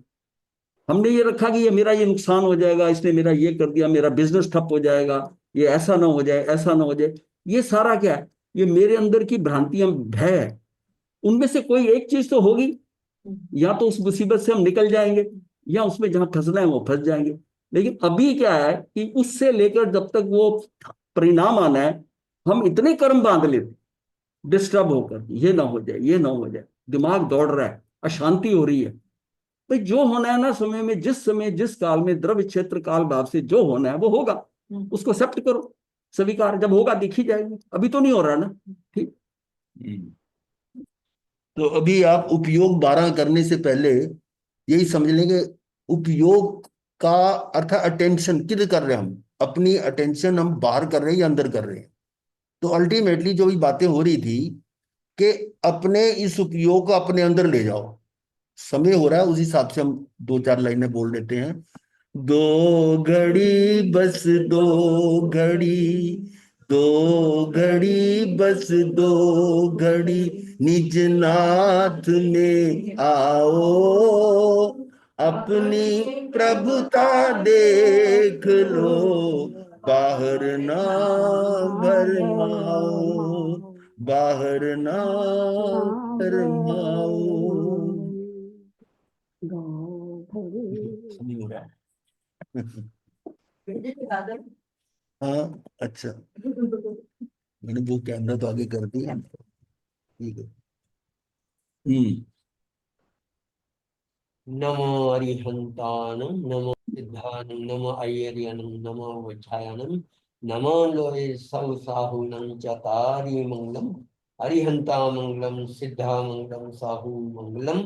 हमने ये रखा कि ये मेरा ये नुकसान हो जाएगा, इसने मेरा ये कर दिया, मेरा बिजनेस ठप हो जाएगा, ये ऐसा ना हो जाए, ऐसा ना हो जाए। ये सारा क्या है, ये मेरे अंदर की भ्रांतियां, भय है। उनमें से कोई एक चीज तो होगी, या तो उस मुसीबत से हम निकल जाएंगे, या उसमें जहां फंसना है वो फंस जाएंगे। लेकिन अभी क्या है कि उससे लेकर जब तक वो परिणाम आना है, हम इतने कर्म बांध लेते, डिस्टर्ब होकर, ये ना हो जाए, ये ना हो जाए, दिमाग दौड़ रहा है, अशांति हो रही है। भाई जो होना है ना, समय जिस काल में द्रव्य क्षेत्र काल भाव से जो होना है वो होगा, उसको एक्सेप्ट करो, स्वीकार, जब होगा दिख ही जाएगी। अभी तो नहीं हो रहा ना, ठीक। तो अभी आप उपयोग 12 करने से पहले यही समझ लेंगे, उपयोग का अर्थ अटेंशन किधर कर रहे हैं हम, अपनी अटेंशन हम बाहर कर रहे हैं या अंदर कर रहे हैं। तो अल्टीमेटली जो भी बातें हो रही थी कि अपने इस उपयोग को अपने अंदर ले जाओ। समय हो रहा है, उस हिसाब से हम 2-4 लाइनें बोल देते हैं। दो घड़ी बस दो घड़ी, दो घड़ी बस दो घड़ी, निज नाथ में आओ, अपनी प्रभुता देख लो, बाहर ना भरमाओ, बाहर ना भरमाओ। नहीं हो रहा है। हाँ अच्छा, मैंने वो कैमरा तो आगे कर दिया, ठीक है। नमो अरिहंतानं नमो सिद्धानं नमो अय्यर्यानं नमो वज्रायनं नमो लोये साहुनं चतारि मंगलम अरिहंता मंगलम सिद्धा मंगलम साहु मंगलम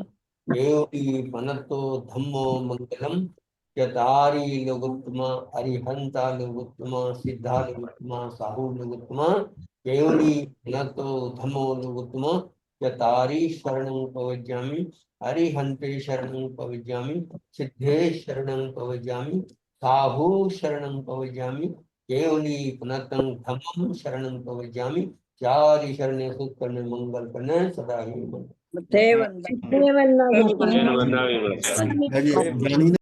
योगी पनतो धम्मो मंगलम चतारि लोकोत्तमा अरिहंता लोकोत्तमा सिद्धा लोकोत्तमा साहु लोकोत्तमा योगी पनतो धम्मो लोकोत्तमा चतारि शरणं पवज्यामि अरिहंते शरणं पवज्यामि सिद्धे शरणं पवज्यामि साहु शरणं पवज्यामि केवली पुनतं धम्मं शरणं पवज्यामि चारि शरणे सुख करने मंगल करने सदा ही मंगल। हाँ जी, रानी ने